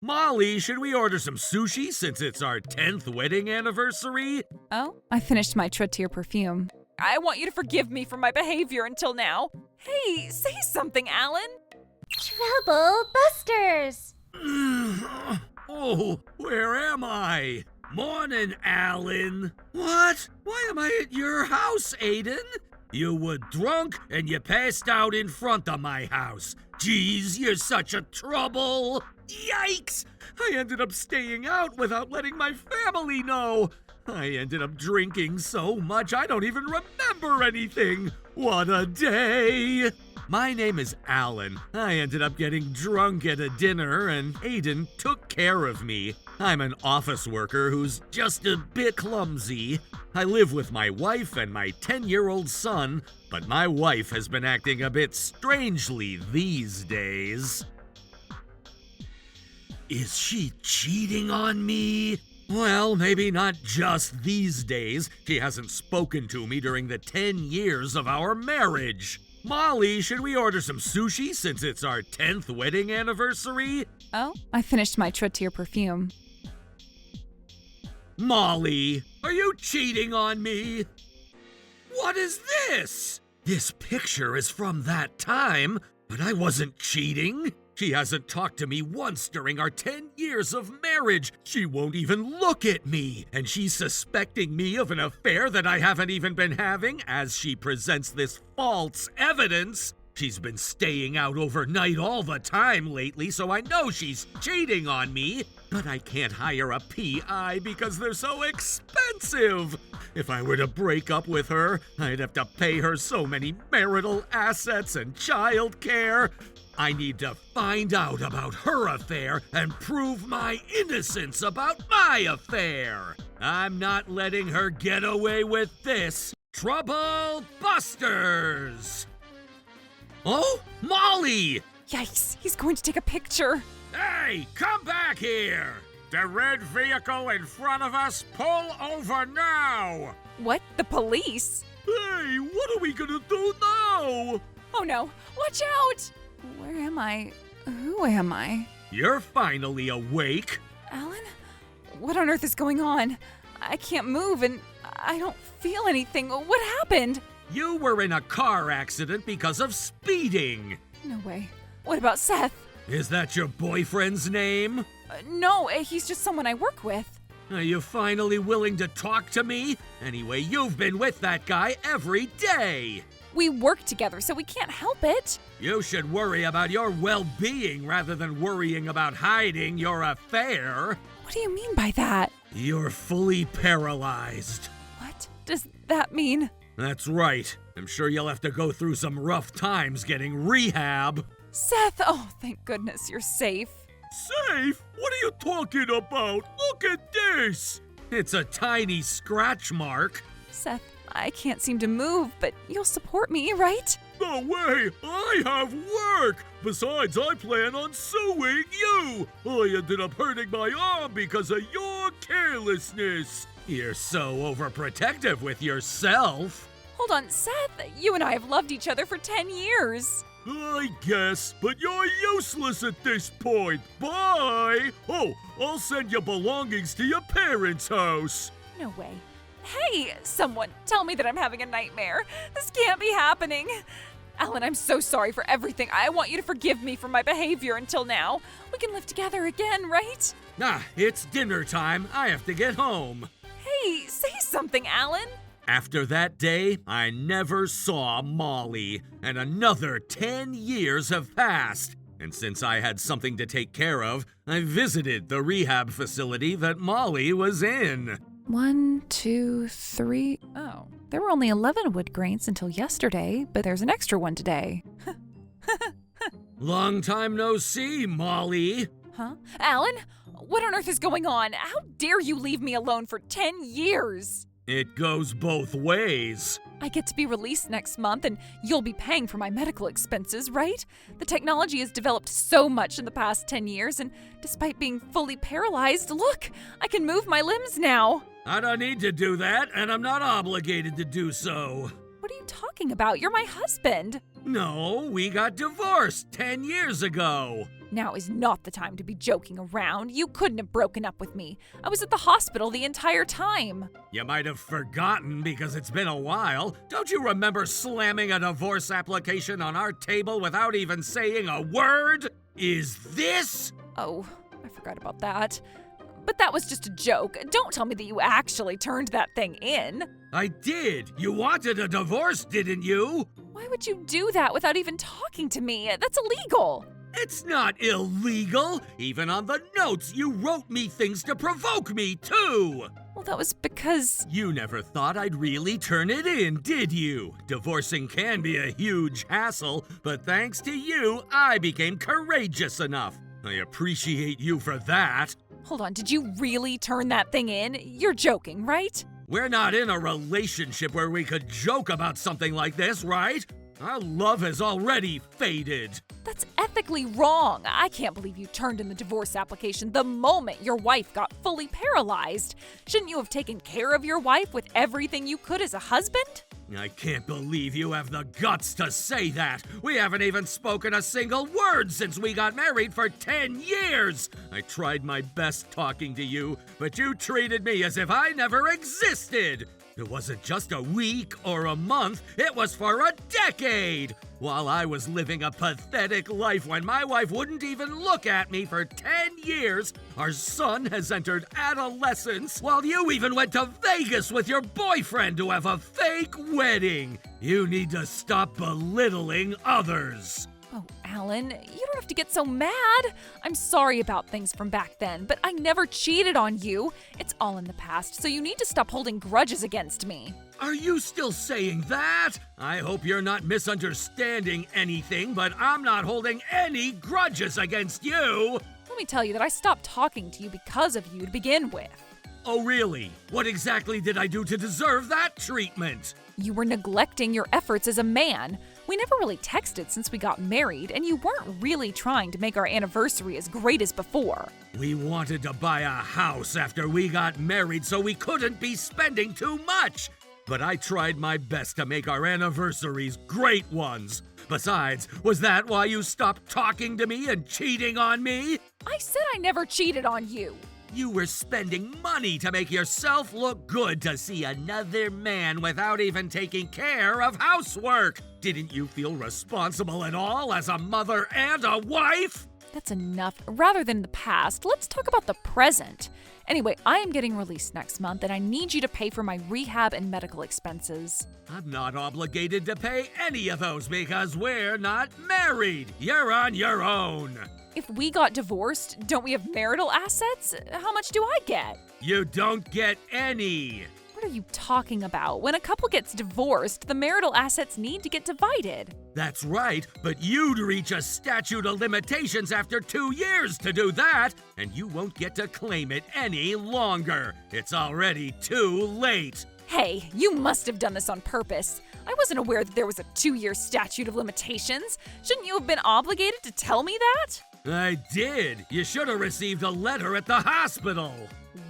Molly, should we order some sushi since it's our 10th wedding anniversary? Oh, I finished my trio-tier perfume. I want you to forgive me for my behavior until now. Hey, say something, Alan. Trouble busters! Oh, where am I? Morning, Alan. What? Why am I at your house, Aiden? You were drunk and you passed out in front of my house. Jeez, you're such a trouble. Yikes! I ended up staying out without letting my family know. I ended up drinking so much I don't even remember anything. What a day! My name is Alan. I ended up getting drunk at a dinner and Aiden took care of me. I'm an office worker who's just a bit clumsy. I live with my wife and my 10-year-old son, but my wife has been acting a bit strangely these days. Is she cheating on me? Well, maybe not just these days. She hasn't spoken to me during the 10 years of our marriage. Molly, should we order some sushi since it's our 10th wedding anniversary? Oh, I finished my trio-tier perfume. Molly, are you cheating on me? What is this? This picture is from that time, but I wasn't cheating. She hasn't talked to me once during our 10 years of marriage. She won't even look at me, and she's suspecting me of an affair that I haven't even been having as she presents this false evidence. She's been staying out overnight all the time lately, so I know she's cheating on me. But I can't hire a PI because they're so expensive. If I were to break up with her, I'd have to pay her so many marital assets and child care. I need to find out about her affair and prove my innocence about my affair. I'm not letting her get away with this. Trouble busters! Oh, Molly! Yikes, he's going to take a picture. Hey, come back here! The red vehicle in front of us, pull over now! What? The police? Hey, what are we gonna do now? Oh no, watch out! Where am I? Who am I? You're finally awake. Alan? What on earth is going on? I can't move and I don't feel anything. What happened? You were in a car accident because of speeding. No way. What about Seth? Is that your boyfriend's name? No, he's just someone I work with. Are you finally willing to talk to me? Anyway, you've been with that guy every day. We work together, so we can't help it. You should worry about your well-being rather than worrying about hiding your affair. What do you mean by that? You're fully paralyzed. What does that mean? That's right. I'm sure you'll have to go through some rough times getting rehab. Seth, oh, thank goodness you're safe. Safe? What are you talking about? Look at this! It's a tiny scratch mark. Seth, I can't seem to move, but you'll support me, right? No way! I have work! Besides, I plan on suing you! I ended up hurting my arm because of your carelessness. You're so overprotective with yourself. Hold on, Seth, you and I have loved each other for 10 years. I guess, but you're useless at this point. Bye! Oh, I'll send your belongings to your parents' house. No way. Hey, someone, tell me that I'm having a nightmare. This can't be happening. Alan, I'm so sorry for everything. I want you to forgive me for my behavior until now. We can live together again, right? It's dinner time. I have to get home. Hey, say something, Alan. After that day, I never saw Molly, and another 10 years have passed. And since I had something to take care of, I visited the rehab facility that Molly was in. 1, 2, 3. Oh, there were only 11 wood grains until yesterday, but there's an extra one today. Long time no see, Molly. Huh? Alan? What on earth is going on? How dare you leave me alone for 10 years? It goes both ways. I get to be released next month and you'll be paying for my medical expenses, right? The technology has developed so much in the past 10 years, and despite being fully paralyzed, look, I can move my limbs now. I don't need to do that, and I'm not obligated to do so. What are you talking about? You're my husband. No, we got divorced 10 years ago. Now is not the time to be joking around. You couldn't have broken up with me. I was at the hospital the entire time. You might have forgotten because it's been a while. Don't you remember slamming a divorce application on our table without even saying a word? Is this? Oh, I forgot about that. But that was just a joke. Don't tell me that you actually turned that thing in. I did. You wanted a divorce, didn't you? Why would you do that without even talking to me? That's illegal. It's not illegal. Even on the notes, you wrote me things to provoke me, too. Well, that was because... You never thought I'd really turn it in, did you? Divorcing can be a huge hassle, but thanks to you, I became courageous enough. I appreciate you for that. Hold on, did you really turn that thing in? You're joking, right? We're not in a relationship where we could joke about something like this, right? Our love has already faded. That's ethically wrong. I can't believe you turned in the divorce application the moment your wife got fully paralyzed. Shouldn't you have taken care of your wife with everything you could as a husband? I can't believe you have the guts to say that. We haven't even spoken a single word since we got married for 10 years. I tried my best talking to you, but you treated me as if I never existed. It wasn't just a week or a month, it was for a decade! While I was living a pathetic life when my wife wouldn't even look at me for 10 years, our son has entered adolescence while you even went to Vegas with your boyfriend to have a fake wedding. You need to stop belittling others. Oh, Alan, you don't have to get so mad. I'm sorry about things from back then, but I never cheated on you. It's all in the past, so you need to stop holding grudges against me. Are you still saying that? I hope you're not misunderstanding anything, but I'm not holding any grudges against you. Let me tell you that I stopped talking to you because of you to begin with. Oh, really? What exactly did I do to deserve that treatment? You were neglecting your efforts as a man. We never really texted since we got married, and you weren't really trying to make our anniversary as great as before. We wanted to buy a house after we got married so we couldn't be spending too much. But I tried my best to make our anniversaries great ones. Besides, was that why you stopped talking to me and cheating on me? I said I never cheated on you. You were spending money to make yourself look good to see another man without even taking care of housework. Didn't you feel responsible at all as a mother and a wife? That's enough. Rather than the past, let's talk about the present. Anyway, I am getting released next month, and I need you to pay for my rehab and medical expenses. I'm not obligated to pay any of those because we're not married. You're on your own. If we got divorced, don't we have marital assets? How much do I get? You don't get any. What are you talking about? When a couple gets divorced, the marital assets need to get divided. That's right, but you'd reach a statute of limitations after 2 years to do that, and you won't get to claim it any longer. It's already too late. Hey, you must have done this on purpose. I wasn't aware that there was a 2-year statute of limitations. Shouldn't you have been obligated to tell me that? I did. You should have received a letter at the hospital.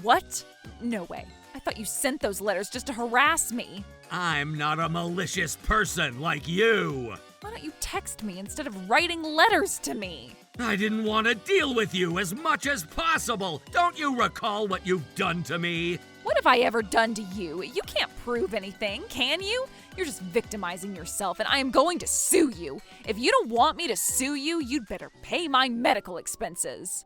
What? No way. I thought you sent those letters just to harass me. I'm not a malicious person like you. Why don't you text me instead of writing letters to me? I didn't want to deal with you as much as possible. Don't you recall what you've done to me? What have I ever done to you? You can't prove anything, can you? You're just victimizing yourself, and I am going to sue you. If you don't want me to sue you, you'd better pay my medical expenses.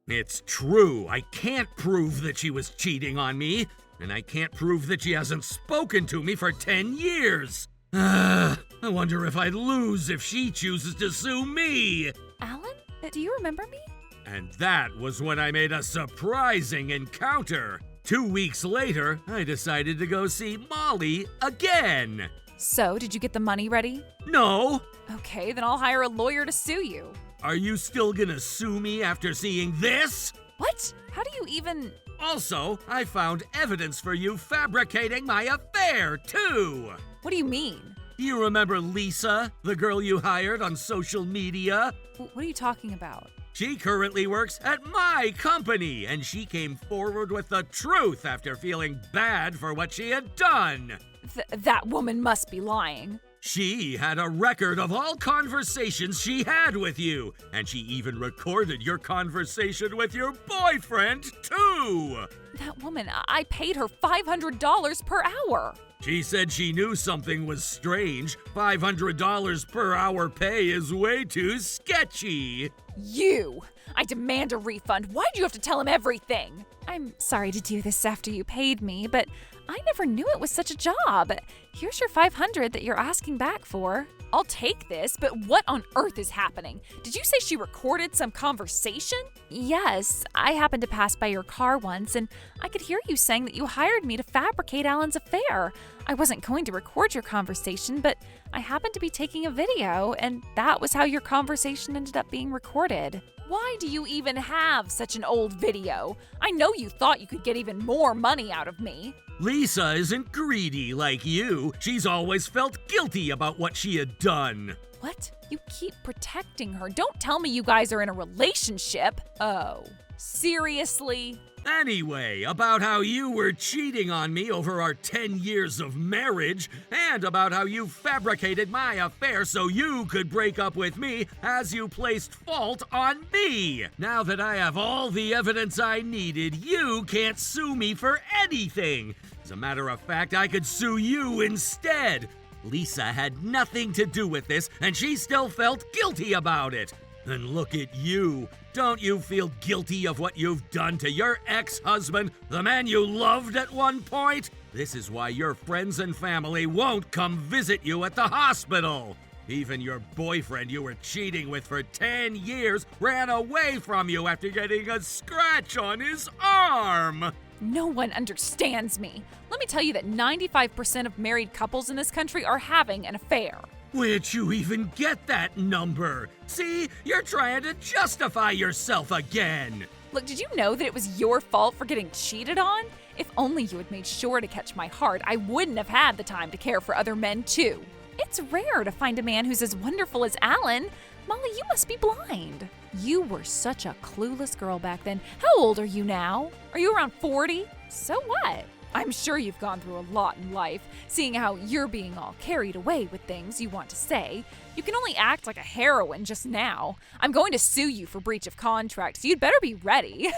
It's true. I can't prove that she was cheating on me, and I can't prove that she hasn't spoken to me for 10 years. I wonder if I'd lose if she chooses to sue me. Alan, do you remember me? And that was when I made a surprising encounter. 2 weeks later, I decided to go see Molly again. So, did you get the money ready? No. Okay, then I'll hire a lawyer to sue you. Are you still gonna sue me after seeing this? What? How do you even... Also, I found evidence for you fabricating my affair, too. What do you mean? Do you remember Lisa, the girl you hired on social media? What are you talking about? She currently works at my company, and she came forward with the truth after feeling bad for what she had done. That woman must be lying. She had a record of all conversations she had with you, and she even recorded your conversation with your boyfriend, too! That woman, I paid her $500 per hour. She said she knew something was strange. $500 per hour pay is way too sketchy. I demand a refund. Why'd you have to tell him everything? I'm sorry to do this after you paid me, but I never knew it was such a job. Here's your $500 that you're asking back for. I'll take this, but what on earth is happening? Did you say she recorded some conversation? Yes, I happened to pass by your car once, and I could hear you saying that you hired me to fabricate Alan's affair. I wasn't going to record your conversation, but I happened to be taking a video, and that was how your conversation ended up being recorded. Why do you even have such an old video? I know you thought you could get even more money out of me. Lisa isn't greedy like you. She's always felt guilty about what she had done. What? You keep protecting her. Don't tell me you guys are in a relationship. Oh, seriously? Anyway, about how you were cheating on me over our 10 years of marriage, and about how you fabricated my affair so you could break up with me as you placed fault on me. Now that I have all the evidence I needed, you can't sue me for anything. As a matter of fact, I could sue you instead. Lisa had nothing to do with this, and she still felt guilty about it. And look at you. Don't you feel guilty of what you've done to your ex-husband, the man you loved at one point? This is why your friends and family won't come visit you at the hospital. Even your boyfriend you were cheating with for 10 years ran away from you after getting a scratch on his arm. No one understands me. Let me tell you that 95% of married couples in this country are having an affair. Where'd you even get that number? See, you're trying to justify yourself again. Look, did you know that it was your fault for getting cheated on? If only you had made sure to catch my heart, I wouldn't have had the time to care for other men too. It's rare to find a man who's as wonderful as Alan. Molly, you must be blind. You were such a clueless girl back then. How old are you now? Are you around 40? So what? I'm sure you've gone through a lot in life, seeing how you're being all carried away with things you want to say. You can only act like a heroine just now. I'm going to sue you for breach of contract, so you'd better be ready.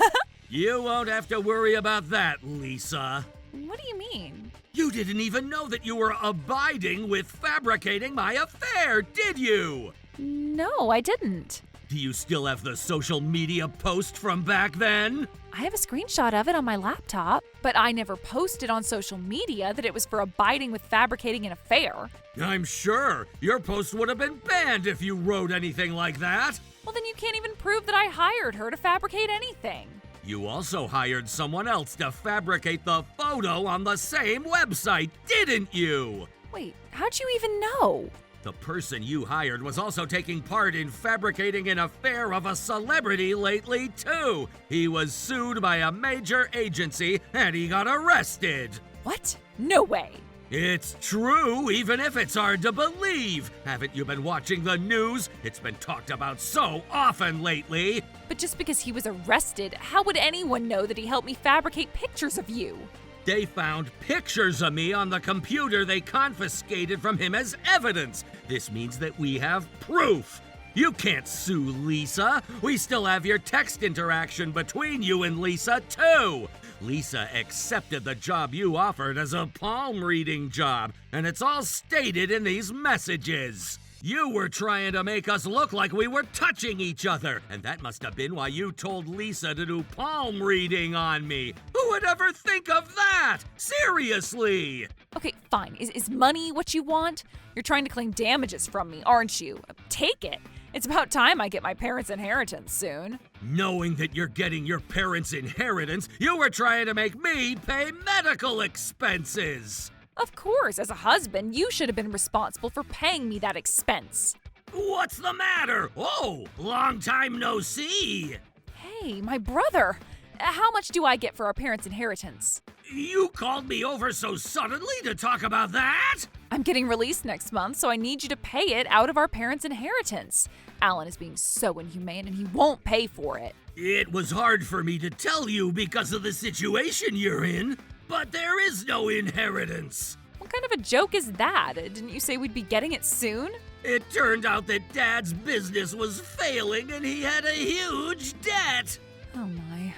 You won't have to worry about that, Lisa. What do you mean? You didn't even know that you were abiding with fabricating my affair, did you? No, I didn't. Do you still have the social media post from back then? I have a screenshot of it on my laptop, but I never posted on social media that it was for abiding with fabricating an affair. I'm sure. Your post would have been banned if you wrote anything like that. Well, then you can't even prove that I hired her to fabricate anything. You also hired someone else to fabricate the photo on the same website, didn't you? Wait, how'd you even know? The person you hired was also taking part in fabricating an affair of a celebrity lately, too. He was sued by a major agency and he got arrested. What? No way. It's true, even if it's hard to believe. Haven't you been watching the news? It's been talked about so often lately. But just because he was arrested, how would anyone know that he helped me fabricate pictures of you? They found pictures of me on the computer they confiscated from him as evidence. This means that we have proof. You can't sue Lisa. We still have your text interaction between you and Lisa, too. Lisa accepted the job you offered as a palm reading job, and it's all stated in these messages. You were trying to make us look like we were touching each other, and that must have been why you told Lisa to do palm reading on me. Who would ever think of that? Seriously! Okay, fine. Is money what you want? You're trying to claim damages from me, aren't you? Take it. It's about time I get my parents' inheritance soon. Knowing that you're getting your parents' inheritance, you were trying to make me pay medical expenses. Of course, as a husband, you should have been responsible for paying me that expense. What's the matter? Oh, long time no see. Hey, my brother. How much do I get for our parents' inheritance? You called me over so suddenly to talk about that? I'm getting released next month, so I need you to pay it out of our parents' inheritance. Alan is being so inhumane and he won't pay for it. It was hard for me to tell you because of the situation you're in, but there is no inheritance. What kind of a joke is that? Didn't you say we'd be getting it soon? It turned out that Dad's business was failing and he had a huge debt. Oh my.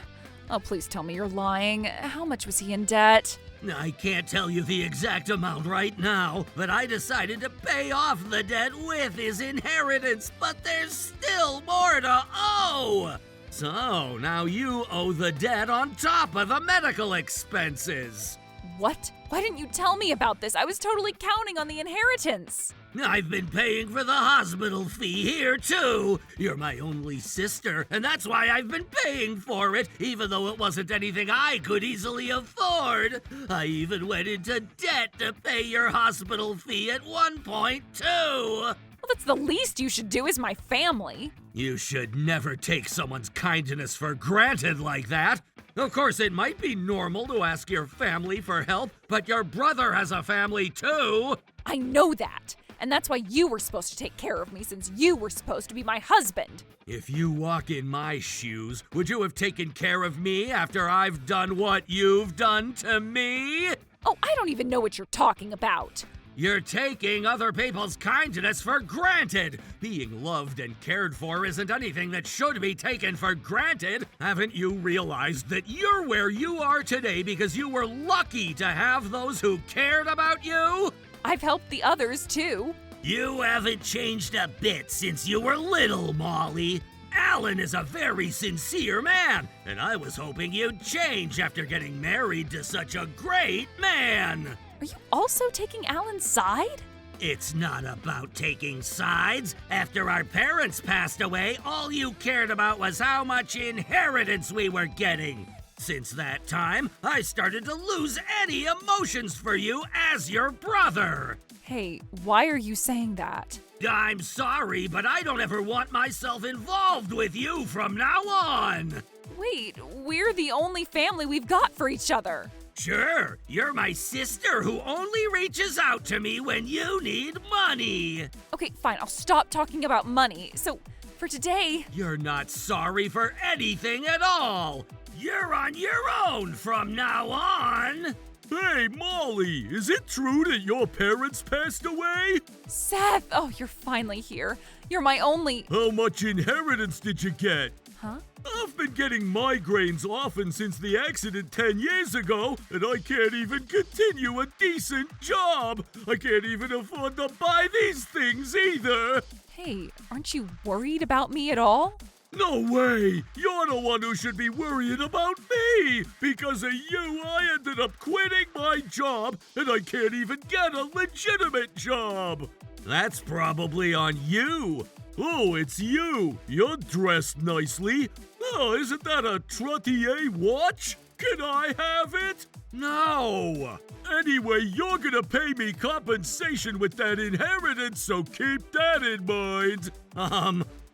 Oh, please tell me you're lying. How much was he in debt? I can't tell you the exact amount right now, but I decided to pay off the debt with his inheritance, but there's still more to owe. So now you owe the debt on top of the medical expenses. What? Why didn't you tell me about this? I was totally counting on the inheritance. I've been paying for the hospital fee here, too. You're my only sister, and that's why I've been paying for it, even though it wasn't anything I could easily afford. I even went into debt to pay your hospital fee at one point, too. Well, that's the least you should do is my family. You should never take someone's kindness for granted like that. Of course, it might be normal to ask your family for help, but your brother has a family, too. I know that. And that's why you were supposed to take care of me, since you were supposed to be my husband. If you walk in my shoes, would you have taken care of me after I've done what you've done to me? Oh, I don't even know what you're talking about. You're taking other people's kindness for granted. Being loved and cared for isn't anything that should be taken for granted. Haven't you realized that you're where you are today because you were lucky to have those who cared about you? I've helped the others, too. You haven't changed a bit since you were little, Molly. Alan is a very sincere man, and I was hoping you'd change after getting married to such a great man. Are you also taking Alan's side? It's not about taking sides. After our parents passed away, all you cared about was how much inheritance we were getting. Since that time, I started to lose any emotions for you as your brother. Hey, why are you saying that? I'm sorry, but I don't ever want myself involved with you from now on. Wait, we're the only family we've got for each other. Sure, you're my sister who only reaches out to me when you need money. Okay, fine, I'll stop talking about money. So, for today... You're not sorry for anything at all. You're on your own from now on. Hey, Molly, is it true that your parents passed away? Seth! Oh, you're finally here. You're my only... How much inheritance did you get? Huh? I've been getting migraines often since the accident 10 years ago, and I can't even continue a decent job. I can't even afford to buy these things either. Hey, aren't you worried about me at all? No way! You're the one who should be worrying about me! Because of you, I ended up quitting my job, and I can't even get a legitimate job! That's probably on you! Oh, it's you! You're dressed nicely! Oh, isn't that a Trottier watch? Can I have it? No! Anyway, you're gonna pay me compensation with that inheritance, so keep that in mind!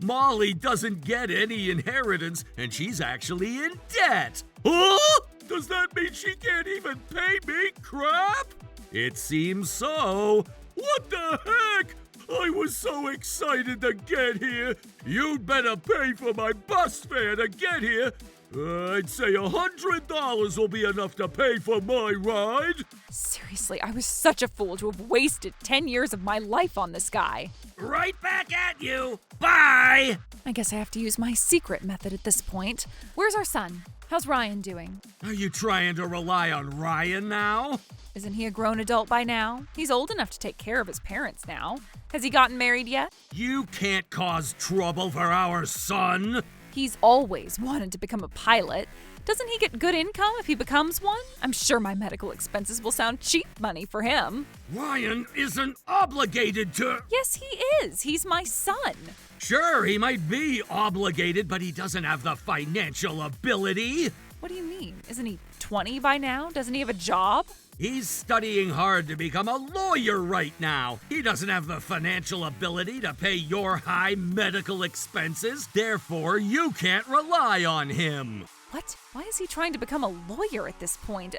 Molly doesn't get any inheritance, and she's actually in debt. Huh? Does that mean she can't even pay me crap? It seems so. What the heck? I was so excited to get here. You'd better pay for my bus fare to get here. I'd say $100 will be enough to pay for my ride. Seriously, I was such a fool to have wasted 10 years of my life on this guy. Right back at you. Bye. I guess I have to use my secret method at this point. Where's our son? How's Ryan doing? Are you trying to rely on Ryan now? Isn't he a grown adult by now? He's old enough to take care of his parents now. Has he gotten married yet? You can't cause trouble for our son. He's always wanted to become a pilot. Doesn't he get good income if he becomes one? I'm sure my medical expenses will sound cheap money for him. Ryan isn't obligated to... Yes, he is. He's my son. Sure, he might be obligated, but he doesn't have the financial ability. What do you mean? Isn't he 20 by now? Doesn't he have a job? He's studying hard to become a lawyer right now. He doesn't have the financial ability to pay your high medical expenses. Therefore, you can't rely on him. What? Why is he trying to become a lawyer at this point?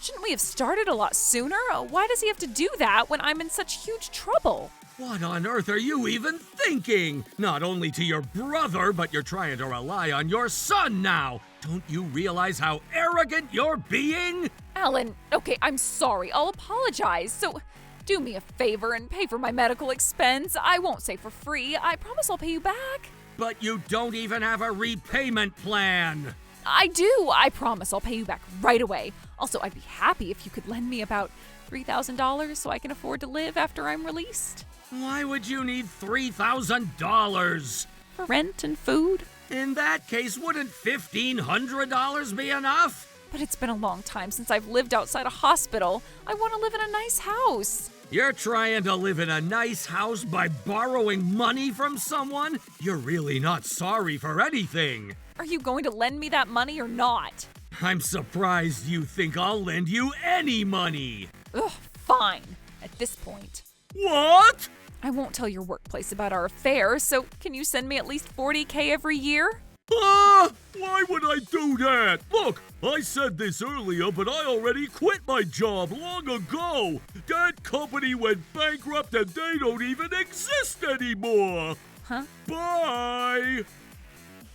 Shouldn't we have started a lot sooner? Why does he have to do that when I'm in such huge trouble? What on earth are you even thinking? Not only to your brother, but you're trying to rely on your son now. Don't you realize how arrogant you're being? Alan, okay, I'm sorry. I'll apologize. So, do me a favor and pay for my medical expense. I won't say for free. I promise I'll pay you back. But you don't even have a repayment plan. I do. I promise I'll pay you back right away. Also, I'd be happy if you could lend me about $3,000 so I can afford to live after I'm released. Why would you need $3,000? For rent and food. In that case, wouldn't $1,500 be enough? But it's been a long time since I've lived outside a hospital. I want to live in a nice house. You're trying to live in a nice house by borrowing money from someone? You're really not sorry for anything. Are you going to lend me that money or not? I'm surprised you think I'll lend you any money. Ugh, fine. At this point. What? I won't tell your workplace about our affair, so can you send me at least $40K every year? Why would I do that? Look, I said this earlier, but I already quit my job long ago. That company went bankrupt and they don't even exist anymore. Huh? Bye.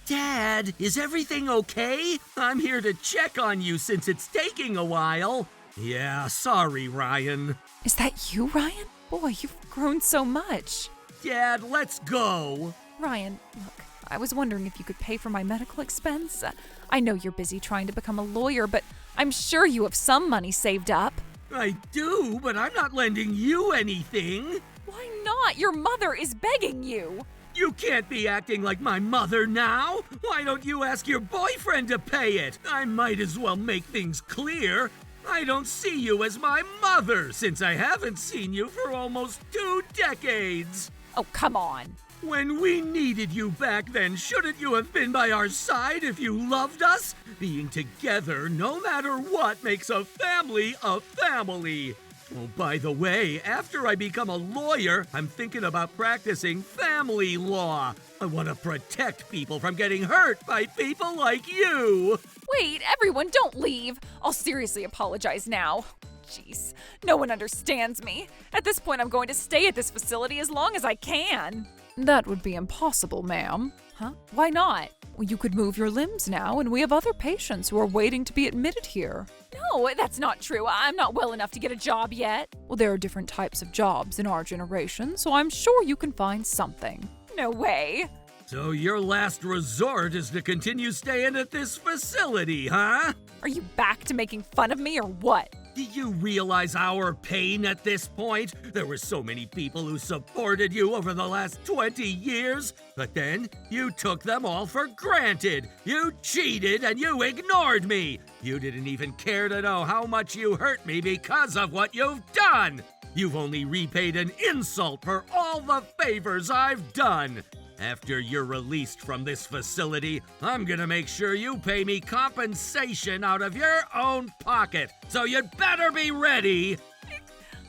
Dad, is everything okay? I'm here to check on you since it's taking a while. Yeah, sorry, Ryan. Is that you, Ryan? Boy, you've grown so much. Dad, let's go. Ryan, look, I was wondering if you could pay for my medical expense. I know you're busy trying to become a lawyer, but I'm sure you have some money saved up. I do, but I'm not lending you anything. Why not? Your mother is begging you. You can't be acting like my mother now. Why don't you ask your boyfriend to pay it? I might as well make things clear. I don't see you as my mother since I haven't seen you for almost 2 decades. Oh, come on. When we needed you back then, shouldn't you have been by our side if you loved us? Being together, no matter what, makes a family a family. Oh, by the way, after I become a lawyer, I'm thinking about practicing family law. I want to protect people from getting hurt by people like you. Wait, everyone, don't leave. I'll seriously apologize now. Jeez, no one understands me. At this point, I'm going to stay at this facility as long as I can. That would be impossible, ma'am. Huh? Why not? Well, you could move your limbs now, and we have other patients who are waiting to be admitted here. No, that's not true. I'm not well enough to get a job yet. Well, there are different types of jobs in our generation, so I'm sure you can find something. No way. So your last resort is to continue staying at this facility, huh? Are you back to making fun of me or what? Do you realize our pain at this point? There were so many people who supported you over the last 20 years, but then you took them all for granted. You cheated and you ignored me. You didn't even care to know how much you hurt me because of what you've done. You've only repaid an insult for all the favors I've done. After you're released from this facility, I'm gonna make sure you pay me compensation out of your own pocket. So you'd better be ready.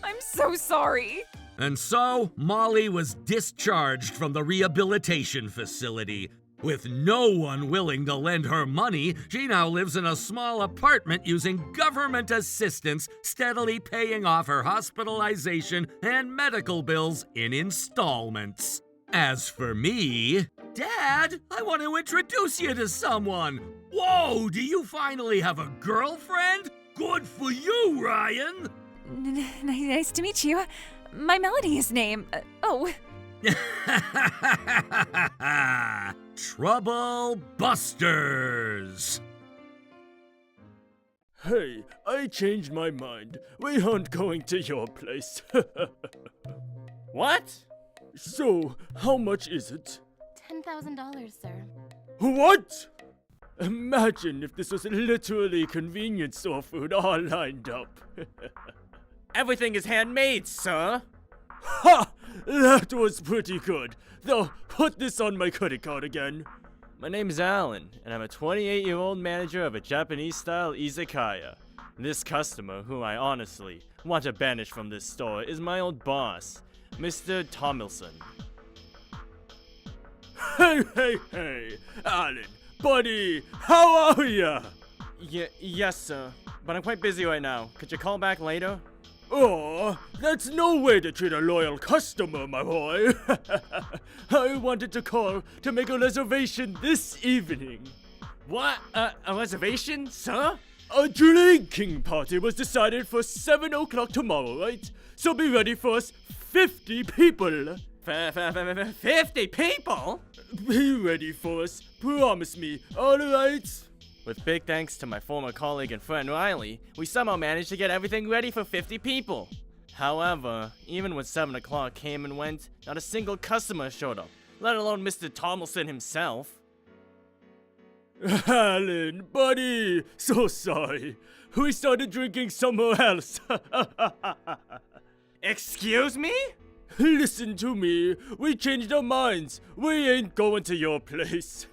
I'm so sorry. And so, Molly was discharged from the rehabilitation facility. With no one willing to lend her money, she now lives in a small apartment using government assistance, steadily paying off her hospitalization and medical bills in installments. As for me, Dad, I want to introduce you to someone. Whoa, do you finally have a girlfriend? Good for you, Ryan. Nice to meet you. My Melanie is name. Trouble Busters. Hey, I changed my mind. We aren't going to your place. What? So, how much is it? $10,000, sir. What? Imagine if this was literally convenience store food all lined up. Everything is handmade, sir. Ha! That was pretty good. Though, put this on my credit card again. My name is Alan, and I'm a 28-year-old manager of a Japanese-style izakaya. This customer, whom I honestly want to banish from this store, is my old boss, Mr. Tomlinson. Hey, Alan, buddy, how are ya? Yes, sir, but I'm quite busy right now. Could you call back later? Oh, that's no way to treat a loyal customer, my boy. I wanted to call to make a reservation this evening. What? A reservation, sir? A drinking party was decided for 7 o'clock tomorrow, right? So be ready for us 50 people. 50 people? Be ready for us, promise me, alright? With big thanks to my former colleague and friend Riley, we somehow managed to get everything ready for 50 people. However, even when 7 o'clock came and went, not a single customer showed up, let alone Mr. Tomlinson himself. Alan, buddy, so sorry. We started drinking somewhere else. Excuse me? Listen to me, we changed our minds. We ain't going to your place.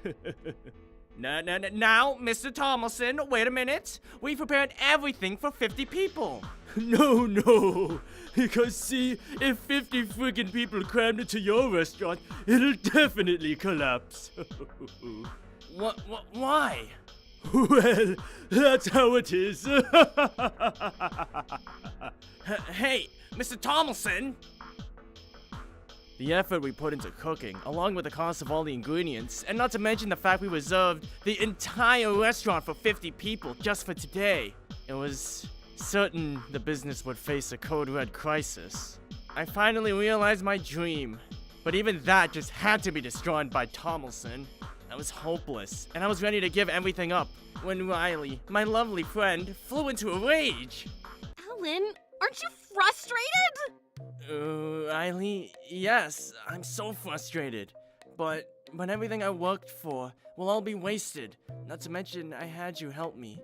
Now, Mr. Tomlinson, wait a minute. We prepared everything for 50 people. No, because see, if 50 friggin' people crammed into your restaurant, it'll definitely collapse. Why? Well, that's how it is. Hey, Mr. Tomlinson! The effort we put into cooking, along with the cost of all the ingredients, and not to mention the fact we reserved the entire restaurant for 50 people just for today, it was certain the business would face a code red crisis. I finally realized my dream, but even that just had to be destroyed by Tomlinson. I was hopeless, and I was ready to give everything up, when Riley, my lovely friend, flew into a rage. Alan, aren't you frustrated? Riley, yes, I'm so frustrated. But everything I worked for will all be wasted. Not to mention, I had you help me.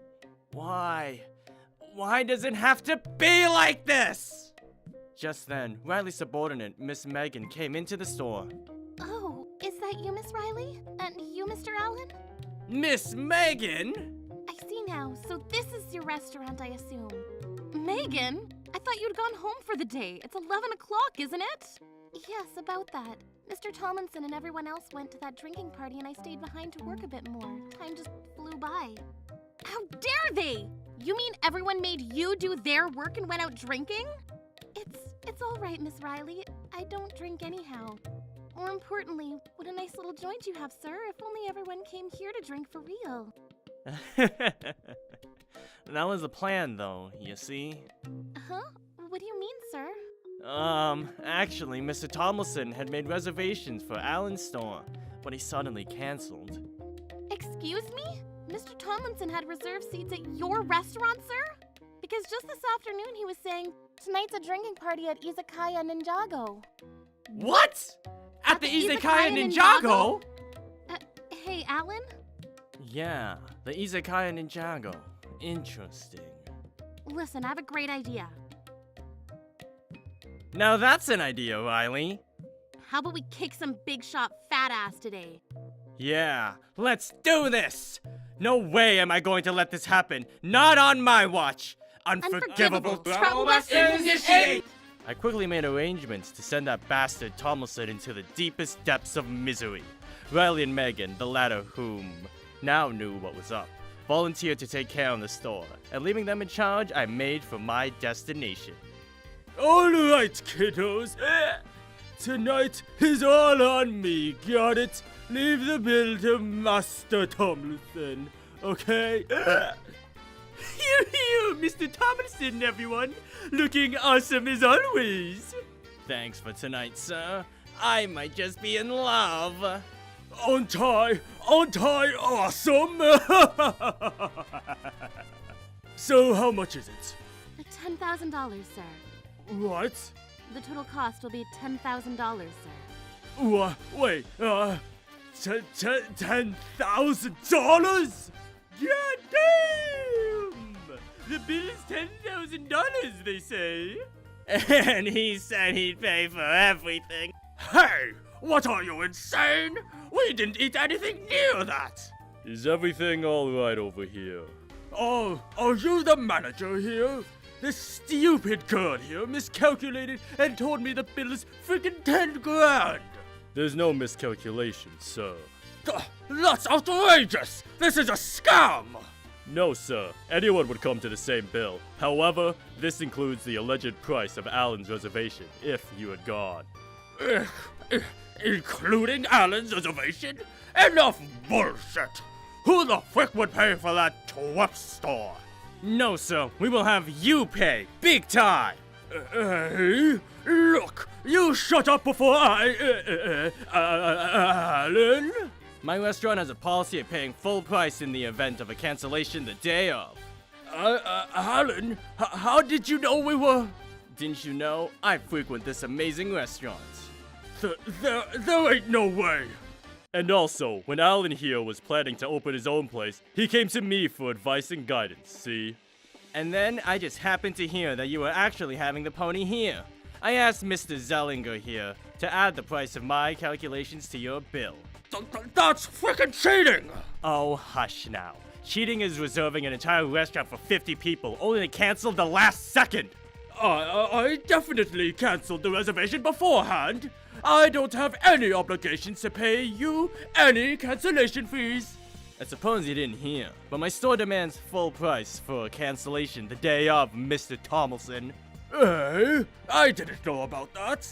Why? Why does it have to be like this? Just then, Riley's subordinate, Miss Megan, came into the store. Oh, is that you, Miss Riley? And you, Mr. Allen? Miss Megan? I see now. So this is your restaurant, I assume. Megan? I thought you'd gone home for the day. It's 11 o'clock, isn't it? Yes, about that. Mr. Tomlinson and everyone else went to that drinking party and I stayed behind to work a bit more. Time just flew by. How dare they? You mean everyone made you do their work and went out drinking? It's all right, Miss Riley. I don't drink anyhow. More importantly, what a nice little joint you have, sir. If only everyone came here to drink for real. That was the plan, though, you see? Huh? What do you mean, sir? Actually, Mr. Tomlinson had made reservations for Alan's store, but he suddenly canceled. Excuse me? Mr. Tomlinson had reserved seats at your restaurant, sir? Because just this afternoon he was saying, tonight's a drinking party at Izakaya Ninjago. What? At the Izakaya Ninjago? Hey, Alan? Yeah, the Izakaya Ninjago. Interesting. Listen, I have a great idea. Now that's an idea, Riley. How about we kick some big shot fat ass today? Yeah, let's do this! No way am I going to let this happen. Not on my watch. Unforgivable troublemakers initiate! I quickly made arrangements to send that bastard Tomlinson into the deepest depths of misery. Riley and Megan, the latter whom now knew what was up, volunteered to take care of the store, and leaving them in charge, I made for my destination. Alright, kiddos. Tonight is all on me, got it? Leave the bill to Master Tomlinson, okay? Here, Mr. Tomlinson, everyone. Looking awesome as always. Thanks for tonight, sir. I might just be in love. Aren't I awesome? So how much is it? $10,000, sir. What? The total cost will be $10,000, sir. Wait, $10,000? God damn! The bill is $10,000, they say. And he said he'd pay for everything. Hey, what are you, insane? We didn't eat anything near that. Is everything all right over here? Oh, are you the manager here? This stupid girl here miscalculated and told me the bill is freaking 10 grand. There's no miscalculation, sir. That's outrageous! This is a scam! No, sir. Anyone would come to the same bill. However, this includes the alleged price of Alan's reservation, if you had gone. Including Alan's reservation? Enough bullshit! Who the frick would pay for that twip store? No, sir. We will have you pay. Big time. Hey, look, you shut up before Alan. My restaurant has a policy of paying full price in the event of a cancellation the day of. Alan, how did you know we were? Didn't you know? I frequent this amazing restaurant. There ain't no way. And also, when Alan here was planning to open his own place, he came to me for advice and guidance, see? And then I just happened to hear that you were actually having the pony here. I asked Mr. Zellinger here to add the price of my calculations to your bill. That's freaking cheating! Oh, hush now. Cheating is reserving an entire restaurant for 50 people, only to cancel the last second. I definitely canceled the reservation beforehand. I don't have any obligations to pay you any cancellation fees. I suppose you didn't hear, but my store demands full price for a cancellation the day of, Mr. Tomlinson. Hey, I didn't know about that.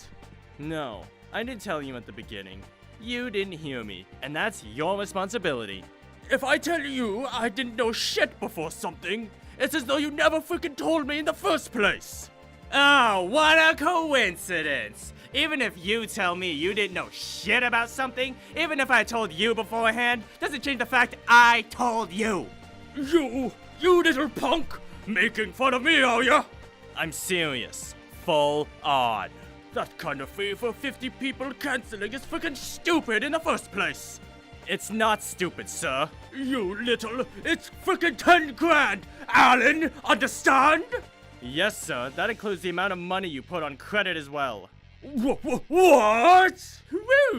No, I did tell you at the beginning. You didn't hear me, and that's your responsibility. If I tell you I didn't know shit before something, it's as though you never freaking told me in the first place. Oh, what a coincidence! Even if you tell me you didn't know shit about something, even if I told you beforehand, doesn't change the fact I told you. You little punk! Making fun of me, are ya? I'm serious. Full on. That kind of fee for 50 people canceling is freaking stupid in the first place. It's not stupid, sir. It's freaking 10 grand! Alan, understand? Yes, sir. That includes the amount of money you put on credit as well. What? Whoa,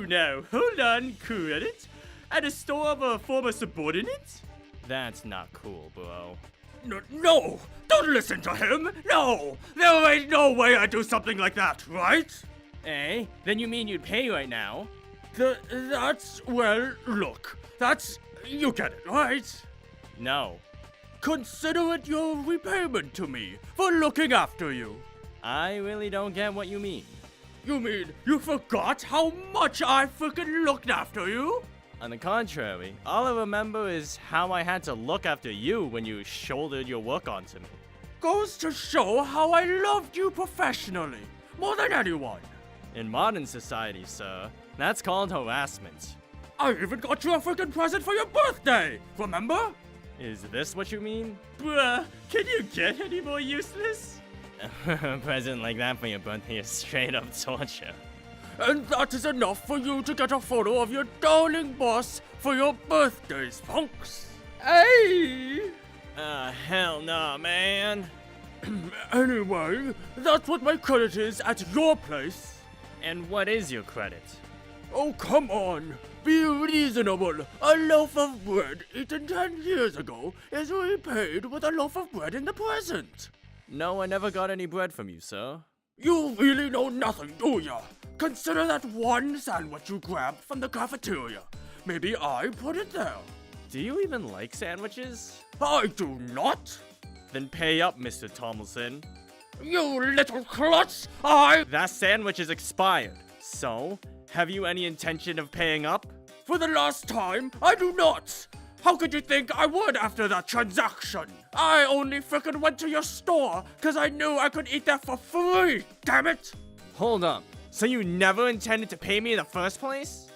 now, hold on, credit? At a store of a former subordinate? That's not cool, bro. No! Don't listen to him! No! There ain't no way I'd do something like that, right? Eh? Then you mean you'd pay right now? Look, you get it, right? No. Consider it your repayment to me for looking after you. I really don't get what you mean. You mean you forgot how much I freaking looked after you? On the contrary, all I remember is how I had to look after you when you shouldered your work onto me. Goes to show how I loved you professionally, more than anyone. In modern society, sir, that's called harassment. I even got you a freaking present for your birthday, remember? Is this what you mean? Bruh, can you get any more useless? A present like that for your birthday is straight up torture. And that is enough for you to get a photo of your darling boss for your birthdays, punks. Hey! Hell no, man. Anyway, that's what my credit is at your place. And what is your credit? Oh, come on. Be reasonable. A loaf of bread eaten 10 years ago is repaid with a loaf of bread in the present. No, I never got any bread from you, sir. You really know nothing, do ya? Consider that one sandwich you grabbed from the cafeteria. Maybe I put it there. Do you even like sandwiches? I do not. Then pay up, Mr. Tomlinson. You little klutz! That sandwich is expired. So, have you any intention of paying up? For the last time, I do not. How could you think I would after that transaction? I only frickin' went to your store because I knew I could eat there for free, damn it! Hold up. So you never intended to pay me in the first place?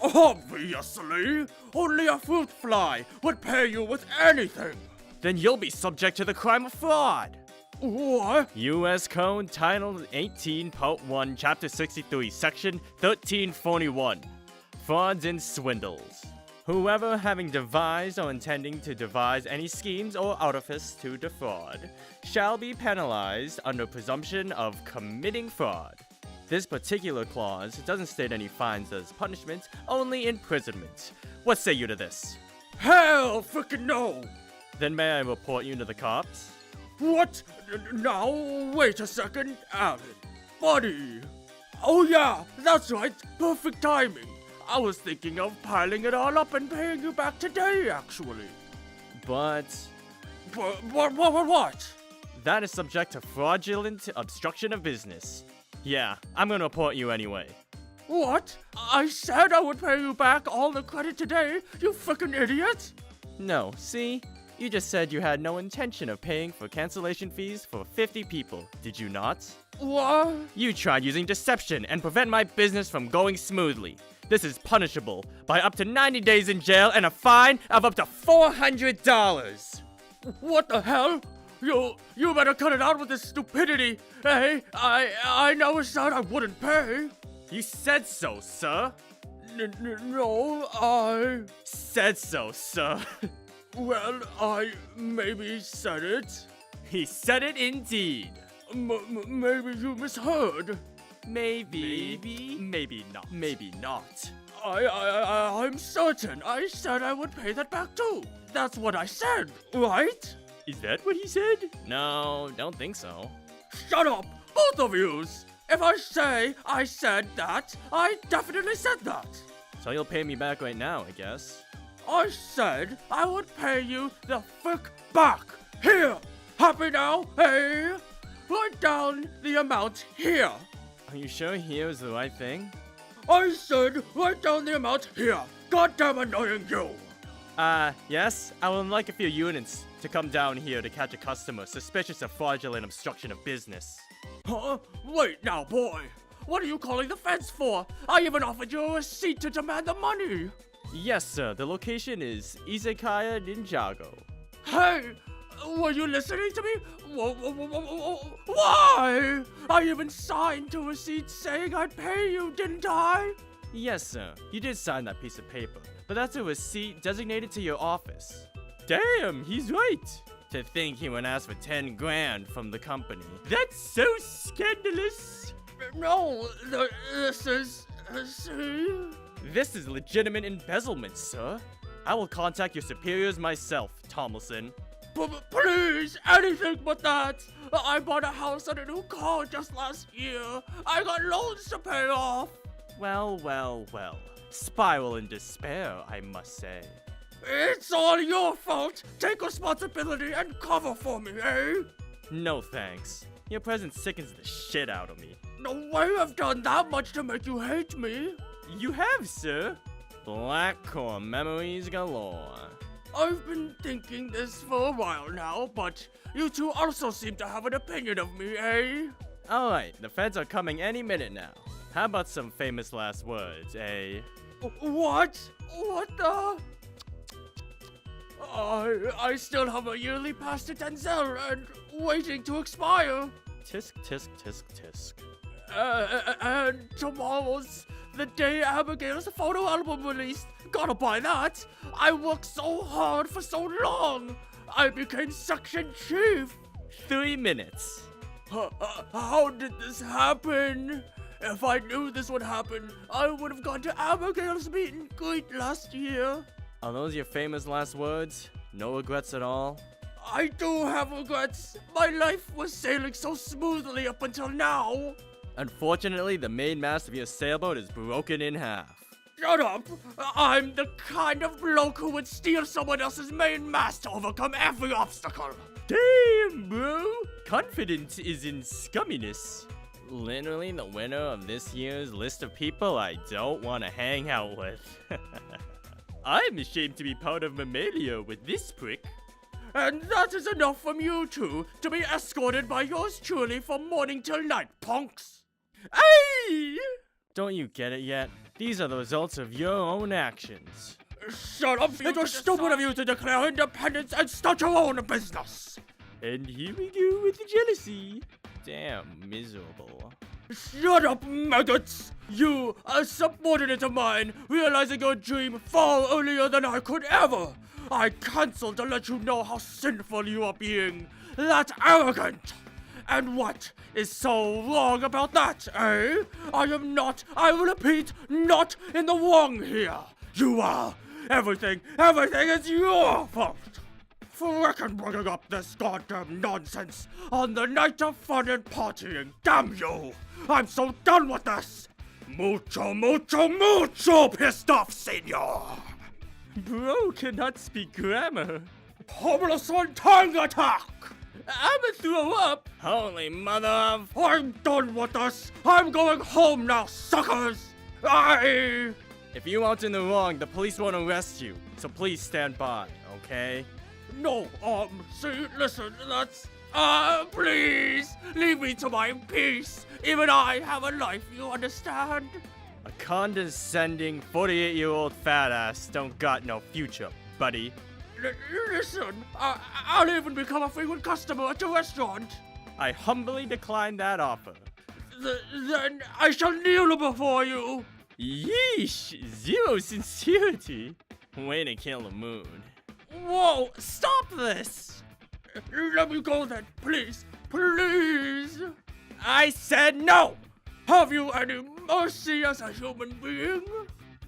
Obviously! Only a fruit fly would pay you with anything! Then you'll be subject to the crime of fraud! What? U.S. Code Title 18, Part 1, Chapter 63, Section 1341. Frauds and Swindles. Whoever having devised or intending to devise any schemes or artifice to defraud shall be penalized under presumption of committing fraud. This particular clause doesn't state any fines as punishment, only imprisonment. What say you to this? Hell frickin' no! Then may I report you to the cops? What? Now, wait a second, Alan. Buddy. Oh yeah, that's right. Perfect timing. I was thinking of piling it all up and paying you back today, actually. But What? that is subject to fraudulent obstruction of business. Yeah, I'm gonna report you anyway. What? I said I would pay you back all the credit today, you frickin' idiot! No, see? You just said you had no intention of paying for cancellation fees for 50 people, did you not? What? You tried using deception and prevent my business from going smoothly. This is punishable by up to 90 days in jail and a fine of up to $400. What the hell? You better cut it out with this stupidity. Hey, I never said I wouldn't pay. You said so, sir. No, I... Said so, sir. Well, I maybe said it. He said it indeed. Maybe you misheard. Maybe not. Maybe not. I'm certain I said I would pay that back too. That's what I said, right? Is that what he said? No, don't think so. Shut up, both of yous! If I say I said that, I definitely said that. So you'll pay me back right now, I guess. I said I would pay you the frick back. Here! Happy now, hey? Write down the amount here. Are you sure here is the right thing? I said write down the amount here. Goddamn annoying you. Yes? I would like a few units to come down here to catch a customer suspicious of fraudulent obstruction of business. Huh? Wait now, boy. What are you calling the feds for? I even offered you a receipt to demand the money. Yes, sir. The location is Izakaya Ninjago. Hey! Were you listening to me? Why? I even signed a receipt saying I'd pay you, didn't I? Yes, sir. You did sign that piece of paper, but that's a receipt designated to your office. Damn, he's right. To think he would ask for 10 grand from the company. That's so scandalous. No, this is... see? This is legitimate embezzlement, sir. I will contact your superiors myself, Tomlinson. Please, anything but that. I bought a house and a new car just last year. I got loans to pay off. Well. Spiral in despair, I must say. It's all your fault. Take responsibility and cover for me, eh? No thanks. Your presence sickens the shit out of me. No way I've done that much to make you hate me. You have, sir. Black core memories galore. I've been thinking this for a while now, but you two also seem to have an opinion of me, eh? Alright, the feds are coming any minute now. How about some famous last words, eh? What? What the? I still have a yearly pass to Denzel and waiting to expire. Tisk, tisk, tisk, tisk. And tomorrow's the day Abigail's photo album released. Gotta buy that. I worked so hard for so long. I became section chief. 3 minutes. How did this happen? If I knew this would happen, I would have gone to Abigail's meet and greet last year. Are those your famous last words? No regrets at all? I do have regrets. My life was sailing so smoothly up until now. Unfortunately, the main mast of your sailboat is broken in half. Shut up! I'm the kind of bloke who would steal someone else's main mast to overcome every obstacle. Damn, bro! Confidence is in scumminess. Literally the winner of this year's list of people I don't want to hang out with. I'm ashamed to be part of Mammalia with this prick. And that is enough from you two to be escorted by yours truly from morning till night, punks. Hey! Don't you get it yet? These are the results of your own actions. Shut up! It was stupid of you to declare independence and start your own business! And here we go with the jealousy. Damn, miserable. Shut up, maggots! You, a subordinate of mine, realizing your dream far earlier than I could ever! I cancelled to let you know how sinful you are being! That arrogant! And what is so wrong about that, eh? I am not, I will repeat, not in the wrong here! You are! Everything is your fault! Frickin' bringing up this goddamn nonsense on the night of fun and partying, damn you! I'm so done with this! Mucho pissed off, senor! Bro cannot speak grammar. Homeless on tongue attack! I'ma throw up! Holy mother of... I'm done with this! I'm going home now, suckers! If you aren't in the wrong, the police won't arrest you, so please stand by, okay? No, see, listen, that's... please, leave me to my peace. Even I have a life, you understand? A condescending 48-year-old fat ass don't got no future, buddy. Listen, I'll even become a frequent customer at your restaurant. I humbly decline that offer. Then I shall kneel before you. Yeesh, zero sincerity. Way to kill the mood. Whoa, stop this. Let me go then, please, please. I said no. Have you any mercy as a human being?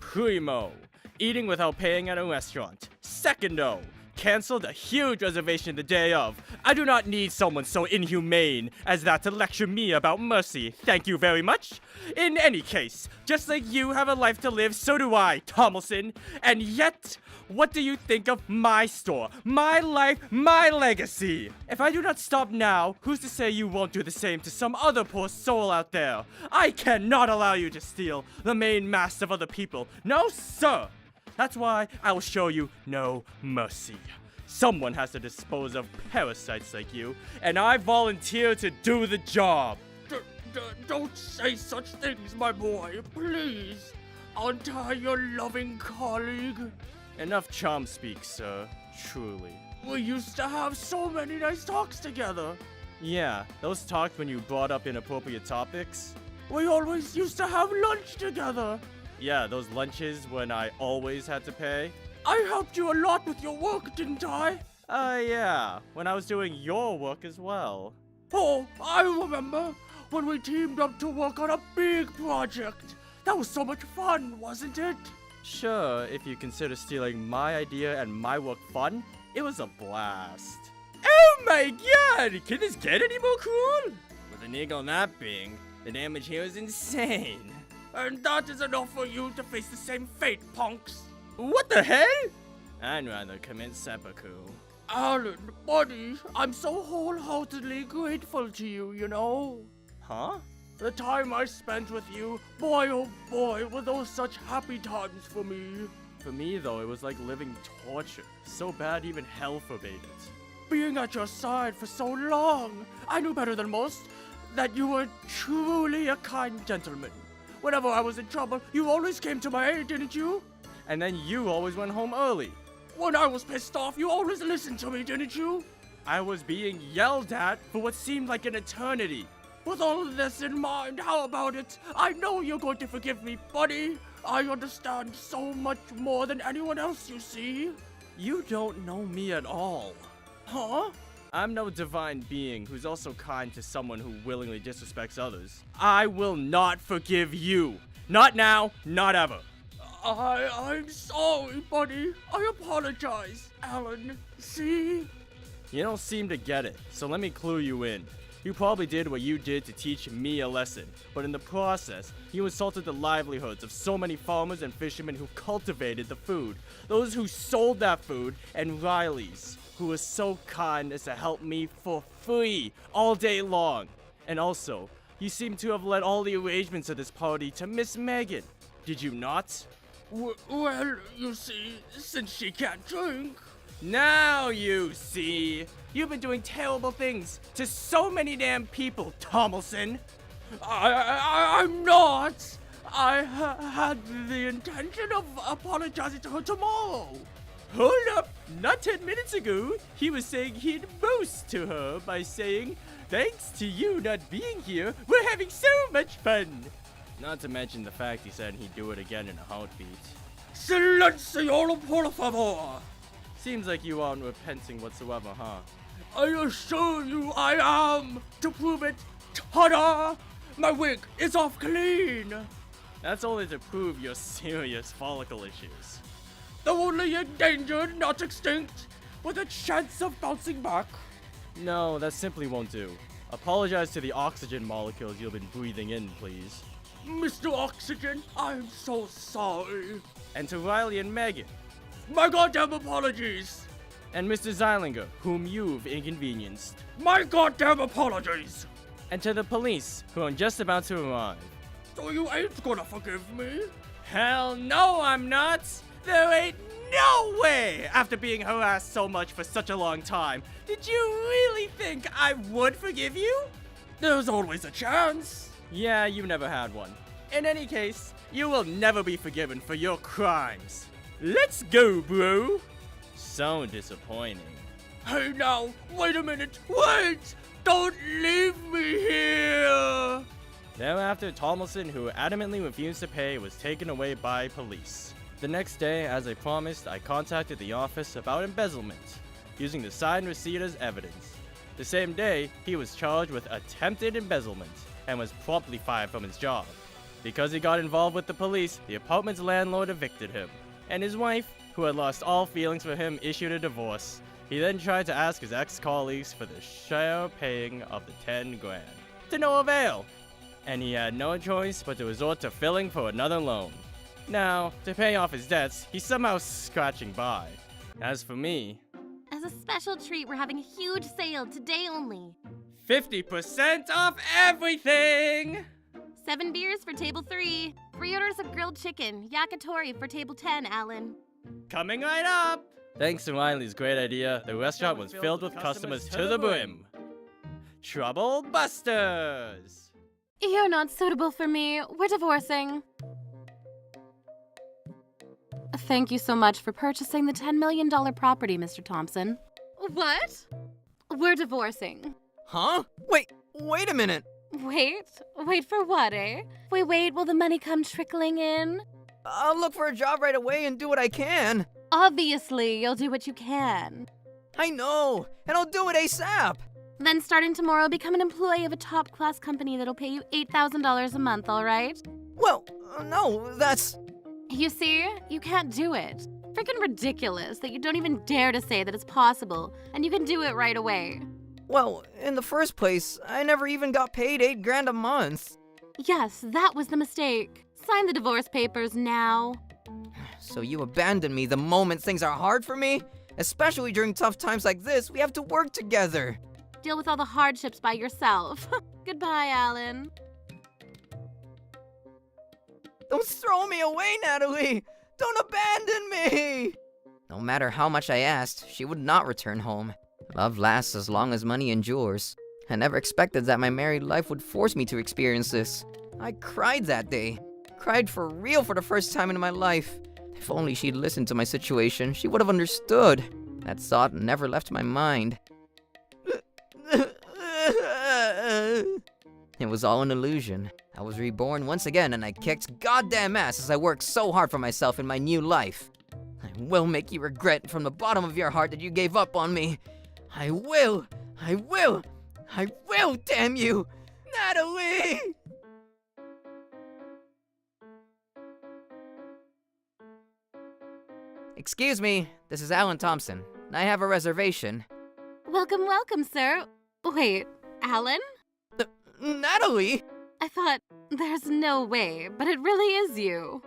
Primo, eating without paying at a restaurant. Secondo, canceled a huge reservation the day of. I do not need someone so inhumane as that to lecture me about mercy. Thank you very much. In any case, just like you have a life to live, so do I, Tomlinson. And yet, what do you think of my store, my life, my legacy? If I do not stop now, who's to say you won't do the same to some other poor soul out there? I cannot allow you to steal the main mass of other people. No, sir. That's why I will show you no mercy. Someone has to dispose of parasites like you, and I volunteer to do the job. Don't say such things, my boy, please. Aren't I your loving colleague? Enough charm speak, sir. Truly. We used to have so many nice talks together. Yeah, those talks when you brought up inappropriate topics. We always used to have lunch together. Yeah, those lunches when I always had to pay. I helped you a lot with your work, didn't I? Yeah, when I was doing your work as well. Oh, I remember when we teamed up to work on a big project. That was so much fun, wasn't it? Sure, if you consider stealing my idea and my work fun, it was a blast. Oh my god, can this get any more cool? With an eagle not being, the damage here is insane. And that is enough for you to face the same fate, punks. What the hell? I'd rather commit seppuku. Alan, buddy, I'm so wholeheartedly grateful to you, you know. Huh? The time I spent with you, boy oh boy, were those such happy times for me. For me, though, it was like living torture. So bad even hell forbade it. Being at your side for so long, I knew better than most that you were truly a kind gentleman. Whenever I was in trouble, you always came to my aid, didn't you? And then you always went home early. When I was pissed off, you always listened to me, didn't you? I was being yelled at for what seemed like an eternity. With all of this in mind, how about it? I know you're going to forgive me, buddy. I understand so much more than anyone else, you see. You don't know me at all. Huh? I'm no divine being who's also kind to someone who willingly disrespects others. I will not forgive you. Not now, not ever. I'm sorry, buddy. I apologize, Alan. See? You don't seem to get it, so let me clue you in. You probably did what you did to teach me a lesson, but in the process, you insulted the livelihoods of so many farmers and fishermen who cultivated the food, those who sold that food, and Riley's, who was so kind as to help me for free all day long. And also, you seem to have led all the arrangements of this party to Miss Megan. Did you not? Well, you see, since she can't drink... Now you see. You've been doing terrible things to so many damn people, Tomlinson. I'm not. I had the intention of apologizing to her tomorrow. Hold up! Not 10 minutes ago, he was saying he'd boast to her by saying, thanks to you not being here, we're having so much fun. Not to mention the fact he said he'd do it again in a heartbeat. Silencio, por favor. Seems like you aren't repenting whatsoever, huh? I assure you I am. To prove it, ta-da! My wig is off clean. That's only to prove your serious follicle issues. They're only endangered, not extinct, with a chance of bouncing back. No, that simply won't do. Apologize to the oxygen molecules you've been breathing in, please. Mr. Oxygen, I'm so sorry. And to Riley and Megan. My goddamn apologies. And Mr. Zeilinger, whom you've inconvenienced. My goddamn apologies. And to the police, who are just about to arrive. So you ain't gonna forgive me? Hell no, I'm not! There ain't No way! After being harassed so much for such a long time, did you really think I would forgive you? There's always a chance. Yeah, you never had one. In any case, you will never be forgiven for your crimes. Let's go, bro. So disappointing. Hey now, wait a minute, wait! Don't leave me here! Thereafter, Tomlinson, who adamantly refused to pay, was taken away by police. The next day, as I promised, I contacted the office about embezzlement, using the signed receipt as evidence. The same day, he was charged with attempted embezzlement and was promptly fired from his job. Because he got involved with the police, the apartment's landlord evicted him, and his wife, who had lost all feelings for him, issued a divorce. He then tried to ask his ex-colleagues for the share paying of the 10 grand. To no avail, and he had no choice but to resort to filling for another loan. Now, to pay off his debts, he's somehow scratching by. As for me, As a special treat, we're having a huge sale today only. 50% off everything! 7 beers for table 3. 3 orders of grilled chicken, yakitori for table 10, Alan. Coming right up! thanks to Riley's great idea, the restaurant was filled with customers to the brim. Trouble Busters! You're not suitable for me. We're divorcing. Thank you so much for purchasing the $10 million property, Mr. Thompson. What? We're divorcing. Huh? Wait a minute. Wait for what, eh? We wait, will the money come trickling in? I'll look for a job right away and do what I can. Obviously, you'll do what you can. I know, and I'll do it ASAP. Then starting tomorrow, become an employee of a top-class company that'll pay you $8,000 a month, all right? Well, no, that's... You see, you can't do it. Freaking ridiculous that you don't even dare to say that it's possible, and you can do it right away. Well, in the first place, I never even got paid $8 grand a month. Yes, that was the mistake. Sign the divorce papers now. So you abandon me the moment things are hard for me? Especially during tough times like this, we have to work together. Deal with all the hardships by yourself. Goodbye, Alan. Don't throw me away, Natalie! Don't abandon me! No matter how much I asked, she would not return home. Love lasts as long as money endures. I never expected that my married life would force me to experience this. I cried that day. Cried for real for the first time in my life. If only she'd listened to my situation, she would have understood. That thought never left my mind. It was all an illusion. I was reborn once again and I kicked goddamn ass as I worked so hard for myself in my new life. I will make you regret from the bottom of your heart that you gave up on me. I will, damn you! Natalie! Excuse me, this is Alan Thompson. I have a reservation. Welcome, sir. Wait, Alan? Natalie! I thought, there's no way, but it really is you.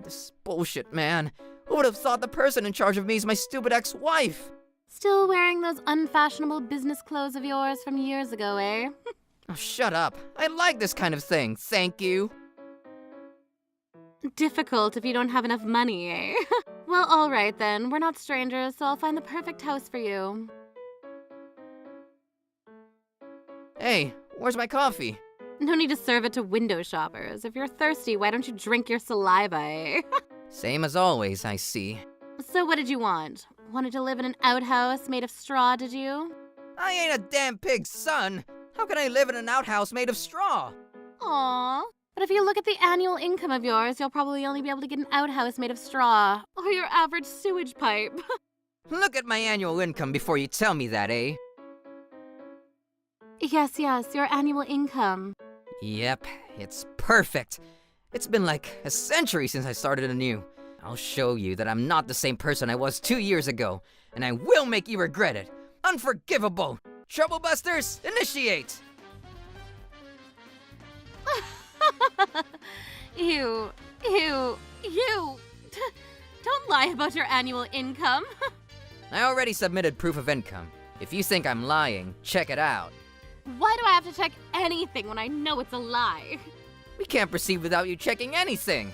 This bullshit, man. Who would have thought the person in charge of me is my stupid ex-wife? Still wearing those unfashionable business clothes of yours from years ago, eh? Oh, shut up. I like this kind of thing, thank you. Difficult if you don't have enough money, eh? Well, alright then. We're not strangers, so I'll find the perfect house for you. Hey, where's my coffee? No need to serve it to window shoppers. If you're thirsty, why don't you drink your saliva, eh? Same as always, I see. So what did you want? Wanted to live in an outhouse made of straw, did you? I ain't a damn pig's son. How can I live in an outhouse made of straw? Aww. But if you look at the annual income of yours, you'll probably only be able to get an outhouse made of straw. Or your average sewage pipe. Look at my annual income before you tell me that, eh? Yes, your annual income. Yep, it's perfect. It's been like a century since I started anew. I'll show you that I'm not the same person I was 2 years ago, and I will make you regret it. Unforgivable! Troublebusters, initiate! Ew. Don't lie about your annual income. I already submitted proof of income. If you think I'm lying, check it out. Why do I have to check anything when I know it's a lie? We can't proceed without you checking anything.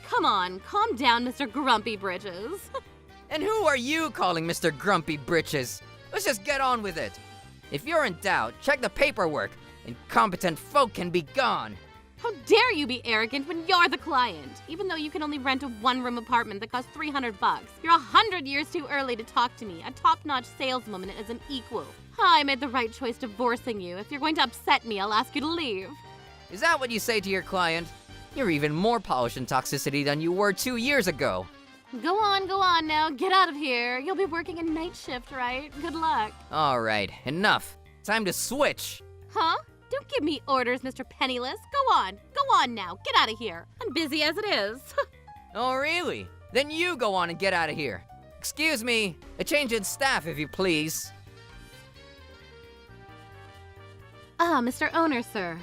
Come on, calm down, Mr. Grumpy Bridges. And who are you calling Mr. Grumpy Britches? Let's just get on with it. If you're in doubt, check the paperwork. Incompetent folk can be gone. How dare you be arrogant when you're the client? Even though you can only rent a one-room apartment that costs $300, you're 100 years too early to talk to me, a top-notch saleswoman as an equal. I made the right choice divorcing you. If you're going to upset me, I'll ask you to leave. Is that what you say to your client? You're even more polished in toxicity than you were 2 years ago. Go on now. Get out of here. You'll be working a night shift, right? Good luck. All right, enough. Time to switch. Huh? Don't give me orders, Mr. Penniless. Go on now. Get out of here. I'm busy as it is. Oh, really? Then you go on and get out of here. Excuse me, a change in staff, if you please. Mr. Owner, sir.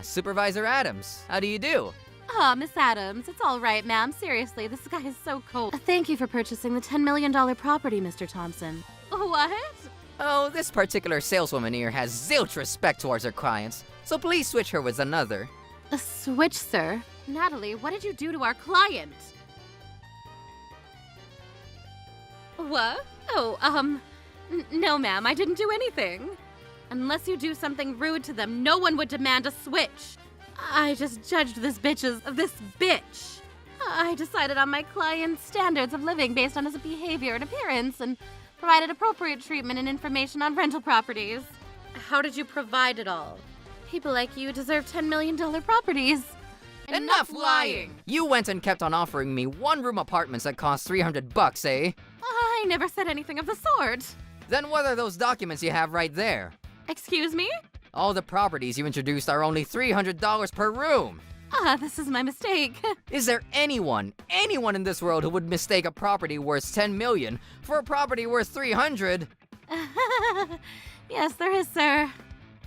Supervisor Adams. How do you do? Miss Adams, it's all right, ma'am. Seriously, this guy is so cold. Thank you for purchasing the $10 million property, Mr. Thompson. What? Oh, this particular saleswoman here has zilch respect towards her clients, so please switch her with another. A switch, sir? Natalie, what did you do to our client? What? Oh, no, ma'am, I didn't do anything. Unless you do something rude to them, no one would demand a switch. I just judged this bitch. I decided on my client's standards of living based on his behavior and appearance and provided appropriate treatment and information on rental properties. How did you provide it all? People like you deserve $10 million properties. Enough lying! You went and kept on offering me one-room apartments that cost $300, eh? I never said anything of the sort. Then what are those documents you have right there? Excuse me? All the properties you introduced are only $300 per room. This is my mistake. Is there anyone in this world who would mistake a property worth $10 million for a property worth $300? Yes, there is, sir.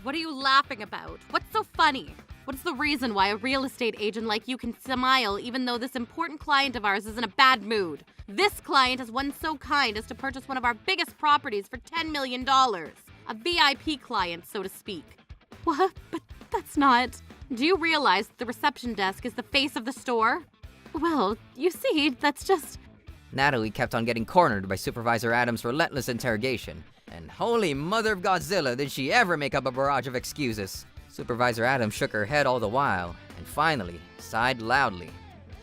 What are you laughing about? What's so funny? What's the reason why a real estate agent like you can smile even though this important client of ours is in a bad mood? This client is one so kind as to purchase one of our biggest properties for $10 million. A VIP client, so to speak. What? But that's not... Do you realize the reception desk is the face of the store? Well, you see, that's just... Natalie kept on getting cornered by Supervisor Adams' relentless interrogation. And holy mother of Godzilla, did she ever make up a barrage of excuses. Supervisor Adams shook her head all the while, and finally sighed loudly.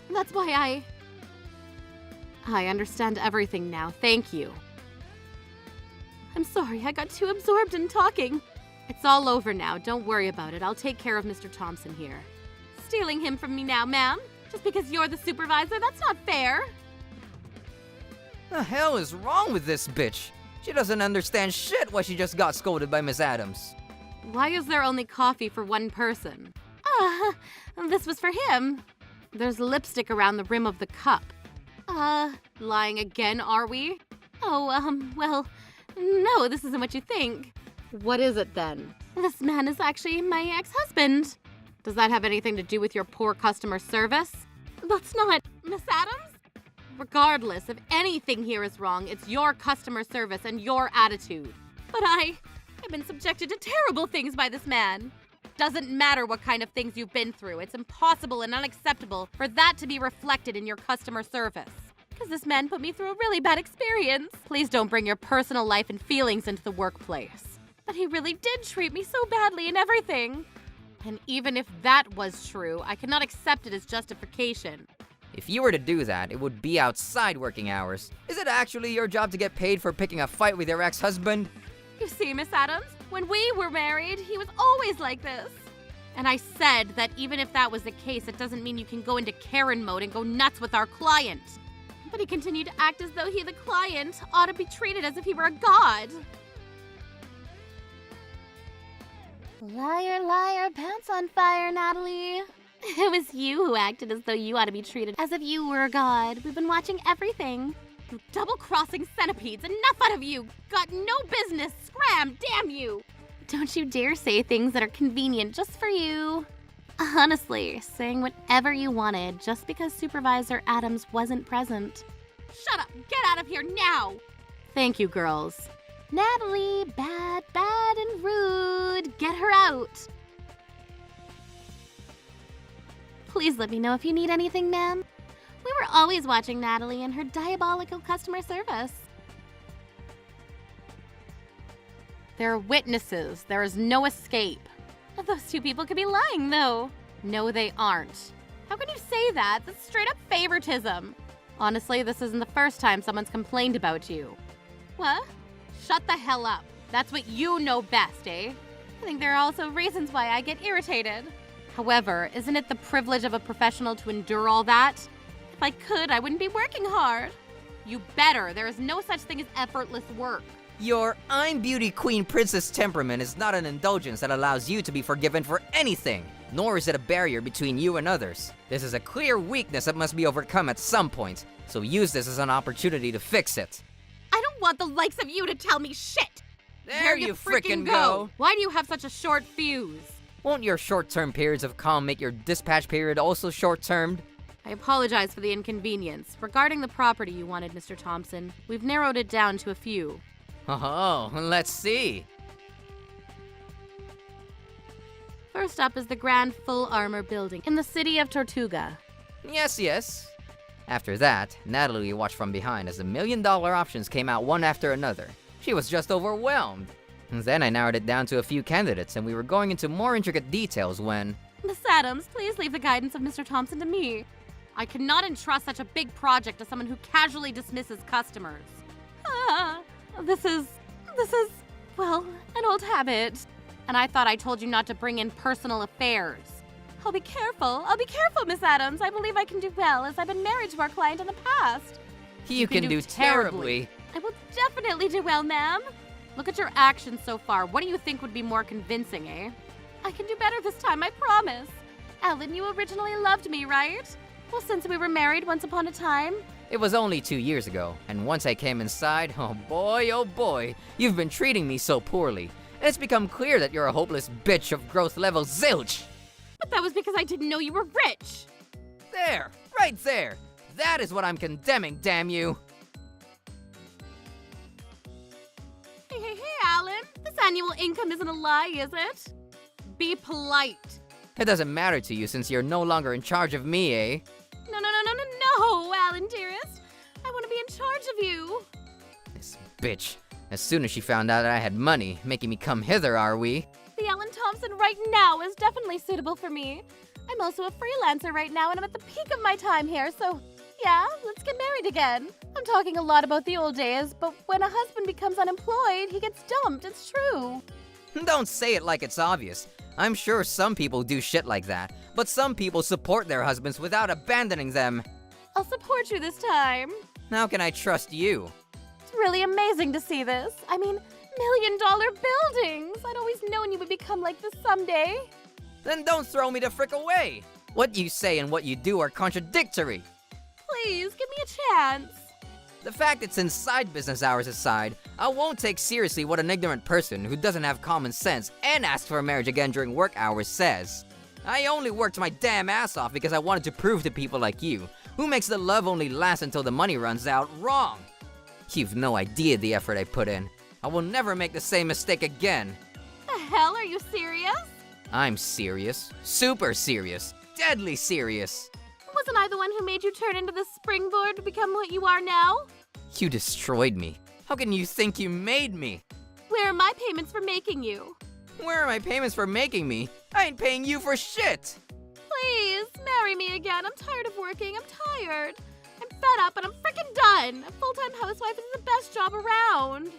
That's why I understand everything now, thank you. I'm sorry, I got too absorbed in talking. It's all over now, don't worry about it. I'll take care of Mr. Thompson here. Stealing him from me now, ma'am? Just because you're the supervisor? That's not fair. The hell is wrong with this bitch? She doesn't understand shit why she just got scolded by Miss Adams. Why is there only coffee for one person? This was for him. There's lipstick around the rim of the cup. Lying again, are we? Well, no, this isn't what you think. What is it then? This man is actually my ex-husband. Does that have anything to do with your poor customer service? That's not... Miss Adams? Regardless, if anything here is wrong, it's your customer service and your attitude. But I've been subjected to terrible things by this man. Doesn't matter what kind of things you've been through. It's impossible and unacceptable for that to be reflected in your customer service. Because this man put me through a really bad experience. Please don't bring your personal life and feelings into the workplace. But he really did treat me so badly and everything. And even if that was true, I cannot accept it as justification. If you were to do that, it would be outside working hours. Is it actually your job to get paid for picking a fight with your ex-husband? You see, Miss Adams, when we were married, he was always like this. And I said that even if that was the case, it doesn't mean you can go into Karen mode and go nuts with our client. But he continued to act as though he, the client, ought to be treated as if he were a god. Liar, liar, pants on fire, Natalie. It was you who acted as though you ought to be treated as if you were a god. We've been watching everything. You double-crossing centipedes, enough out of you! Got no business! Scram, damn you! Don't you dare say things that are convenient just for you. Honestly, saying whatever you wanted just because Supervisor Adams wasn't present. Shut up! Get out of here now! Thank you, girls. Natalie, bad and rude. Get her out. Please let me know if you need anything, ma'am. We were always watching Natalie and her diabolical customer service. There are witnesses. There is no escape. Those two people could be lying, though. No, they aren't. How can you say that? That's straight up favoritism. Honestly, this isn't the first time someone's complained about you. What? Shut the hell up. That's what you know best, eh? I think there are also reasons why I get irritated. However, isn't it the privilege of a professional to endure all that? If I could, I wouldn't be working hard. You better. There is no such thing as effortless work. Your I'm beauty queen princess temperament is not an indulgence that allows you to be forgiven for anything, nor is it a barrier between you and others. This is a clear weakness that must be overcome at some point, so use this as an opportunity to fix it. I don't want the likes of you to tell me shit! There you frickin' go! Why do you have such a short fuse? Won't your short-term periods of calm make your dispatch period also short-termed? I apologize for the inconvenience. Regarding the property you wanted, Mr. Thompson, we've narrowed it down to a few. Oh, let's see. First up is the Grand Full Armor Building in the city of Tortuga. Yes. After that, Natalie watched from behind as the million-dollar options came out one after another. She was just overwhelmed. Then I narrowed it down to a few candidates, and we were going into more intricate details when... Miss Adams, please leave the guidance of Mr. Thompson to me. I cannot entrust such a big project to someone who casually dismisses customers. This is, well, an old habit. And I thought I told you not to bring in personal affairs. I'll be careful, Miss Adams. I believe I can do well, as I've been married to our client in the past. You can do terribly. I will definitely do well, ma'am. Look at your actions so far. What do you think would be more convincing, eh? I can do better this time, I promise. Alan, you originally loved me, right? Well, since we were married once upon a time. It was only 2 years ago, and once I came inside, oh boy, you've been treating me so poorly. It's become clear that you're a hopeless bitch of growth level zilch. But that was because I didn't know you were rich. There, right there. That is what I'm condemning, damn you. Hey, Alan. This annual income isn't a lie, is it? Be polite. It doesn't matter to you since you're no longer in charge of me, eh? No, Alan, dearest. I want to be in charge of you. This bitch. As soon as she found out that I had money, making me come hither, are we? The Alan Thompson right now is definitely suitable for me. I'm also a freelancer right now, and I'm at the peak of my time here, so yeah, let's get married again. I'm talking a lot about the old days, but when a husband becomes unemployed, he gets dumped. It's true. Don't say it like it's obvious. I'm sure some people do shit like that, but some people support their husbands without abandoning them. I'll support you this time. How can I trust you? It's really amazing to see this. I mean, million-dollar buildings. I'd always known you would become like this someday. Then don't throw me the frick away. What you say and what you do are contradictory. Please, give me a chance. The fact it's inside business hours aside, I won't take seriously what an ignorant person who doesn't have common sense and asks for marriage again during work hours says. I only worked my damn ass off because I wanted to prove to people like you, who makes the love only last until the money runs out, wrong. You've no idea the effort I put in. I will never make the same mistake again. The hell, are you serious? I'm serious. Super serious. Deadly serious. Wasn't I the one who made you turn into the springboard to become what you are now? You destroyed me. How can you think you made me? Where are my payments for making you? Where are my payments for making me? I ain't paying you for shit! Please, marry me again. I'm tired of working. I'm tired. I'm fed up and I'm freaking done. A full-time housewife is the best job around.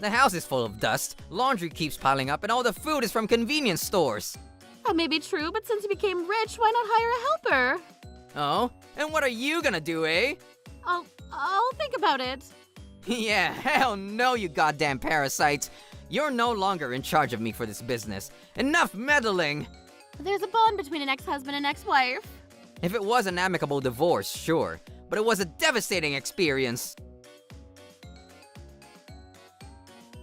The house is full of dust, laundry keeps piling up, and all the food is from convenience stores. That may be true, but since you became rich, why not hire a helper? Oh? And what are you gonna do, eh? I'll think about it. Yeah, hell no, you goddamn parasite. You're no longer in charge of me for this business. Enough meddling! There's a bond between an ex-husband and ex-wife. If it was an amicable divorce, sure. But it was a devastating experience.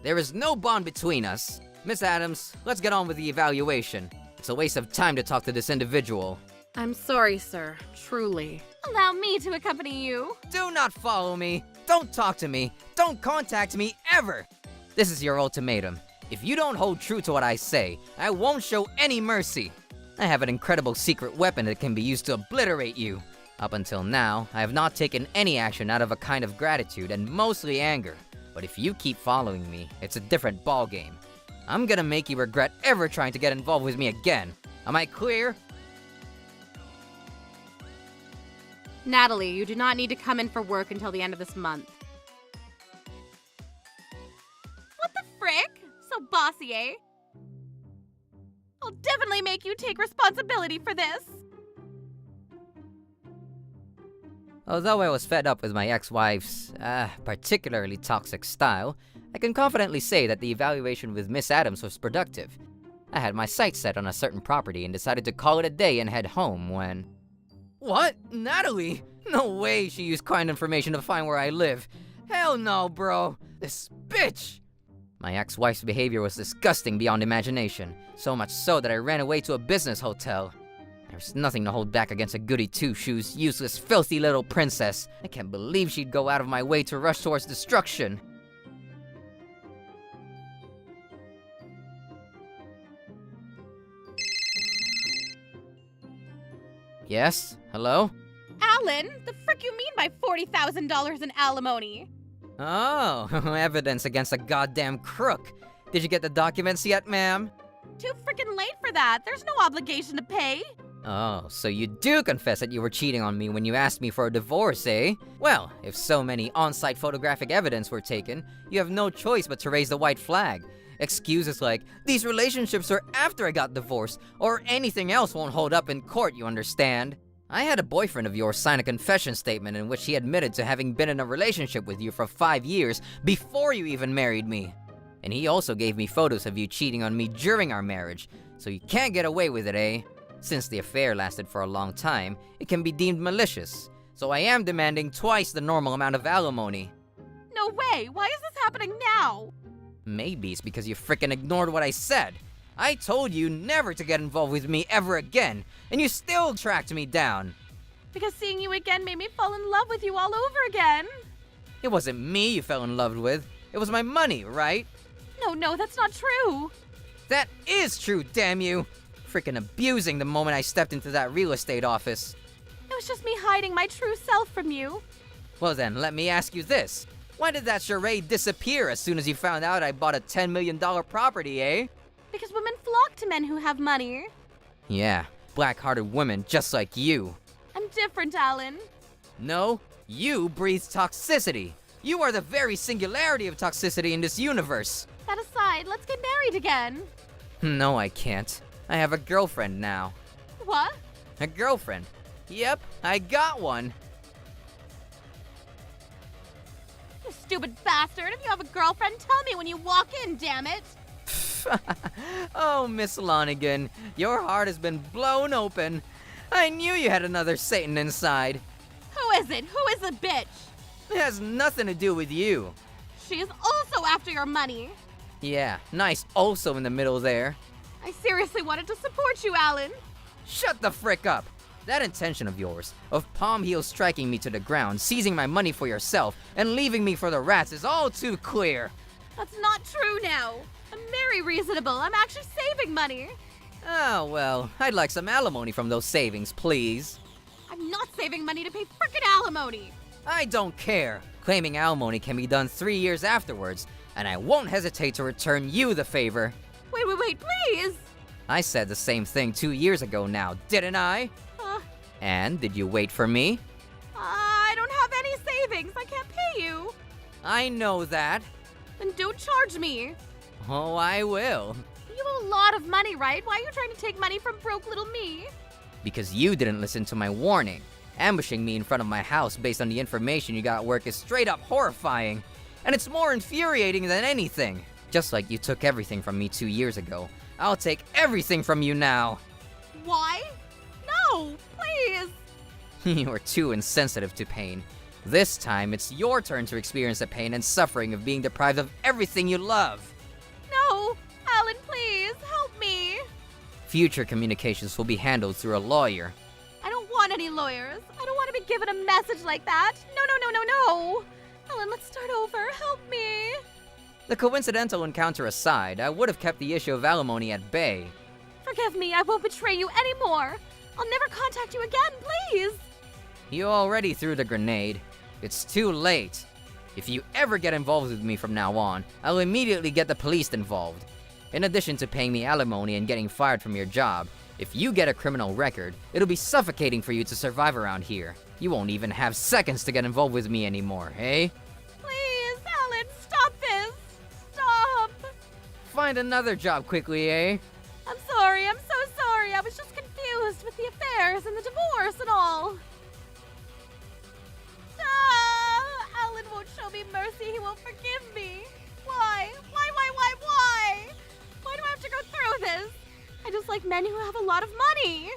There is no bond between us. Miss Adams, let's get on with the evaluation. It's a waste of time to talk to this individual. I'm sorry, sir. Truly. Allow me to accompany you. Do not follow me. Don't talk to me. Don't contact me ever. This is your ultimatum. If you don't hold true to what I say, I won't show any mercy. I have an incredible secret weapon that can be used to obliterate you. Up until now, I have not taken any action out of a kind of gratitude and mostly anger. But if you keep following me, it's a different ballgame. I'm gonna make you regret ever trying to get involved with me again. Am I clear? Natalie, you do not need to come in for work until the end of this month. What the frick? So bossy, eh? I'll definitely make you take responsibility for this. Although I was fed up with my ex-wife's, particularly toxic style, I can confidently say that the evaluation with Miss Adams was productive. I had my sights set on a certain property and decided to call it a day and head home when... What? Natalie? No way she used client information to find where I live. Hell no, bro. This bitch! My ex-wife's behavior was disgusting beyond imagination, so much so that I ran away to a business hotel. There's nothing to hold back against a goody two-shoes, useless, filthy little princess. I can't believe she'd go out of my way to rush towards destruction. Yes? Hello? Alan, the frick you mean by $40,000 in alimony? Oh, evidence against a goddamn crook. Did you get the documents yet, ma'am? Too frickin' late for that. There's no obligation to pay. Oh, so you do confess that you were cheating on me when you asked me for a divorce, eh? Well, if so many on-site photographic evidence were taken, you have no choice but to raise the white flag. Excuses like, these relationships are after I got divorced, or anything else won't hold up in court, you understand? I had a boyfriend of yours sign a confession statement in which he admitted to having been in a relationship with you for 5 years before you even married me. And he also gave me photos of you cheating on me during our marriage, so you can't get away with it, eh? Since the affair lasted for a long time, it can be deemed malicious, so I am demanding twice the normal amount of alimony. No way. Why is this happening now? Maybe it's because you frickin' ignored what I said. I told you never to get involved with me ever again, and you still tracked me down. Because seeing you again made me fall in love with you all over again. It wasn't me you fell in love with. It was my money, right? No, that's not true. That is true, damn you! Frickin' abusing the moment I stepped into that real estate office. It was just me hiding my true self from you. Well then, let me ask you this. Why did that charade disappear as soon as you found out I bought a $10 million property, eh? Because women flock to men who have money. Yeah, black-hearted women just like you. I'm different, Alan. No, you breathe toxicity. You are the very singularity of toxicity in this universe. That aside, let's get married again. No, I can't. I have a girlfriend now. What? A girlfriend? Yep, I got one. You stupid bastard. If you have a girlfriend, tell me when you walk in, damn it. Oh, Miss Lonigan, your heart has been blown open. I knew you had another Satan inside. Who is it? Who is the bitch? It has nothing to do with you. She is also after your money. Yeah, nice also in the middle there. I seriously wanted to support you, Alan. Shut the frick up! That intention of yours, of palm heel striking me to the ground, seizing my money for yourself, and leaving me for the rats is all too clear. That's not true now. I'm very reasonable. I'm actually saving money. Oh, well, I'd like some alimony from those savings, please. I'm not saving money to pay frickin' alimony. I don't care. Claiming alimony can be done 3 years afterwards, and I won't hesitate to return you the favor. Wait, please. I said the same thing 2 years ago now, didn't I? And did you wait for me? I don't have any savings. I can't pay you. I know that. Then don't charge me. Oh, I will. You have a lot of money, right? Why are you trying to take money from broke little me? Because you didn't listen to my warning. Ambushing me in front of my house based on the information you got at work is straight up horrifying. And it's more infuriating than anything. Just like you took everything from me 2 years ago, I'll take everything from you now. Why? No, please. You are too insensitive to pain. This time, it's your turn to experience the pain and suffering of being deprived of everything you love. No, Alan, please, help me. Future communications will be handled through a lawyer. I don't want any lawyers. I don't want to be given a message like that. No. Alan, let's start over. Help me. The coincidental encounter aside, I would have kept the issue of alimony at bay. Forgive me, I won't betray you anymore. I'll never contact you again, please. You already threw the grenade. It's too late. If you ever get involved with me from now on, I'll immediately get the police involved. In addition to paying me alimony and getting fired from your job, if you get a criminal record, it'll be suffocating for you to survive around here. You won't even have seconds to get involved with me anymore, eh? Please, Alan, stop this! Stop! Find another job quickly, eh? I'm sorry, I'm so sorry. I was just confused with the affairs and the divorce and all. Alan won't show me mercy. He won't forgive me. Why? Why? Why do I have to go through this? I just like men who have a lot of money.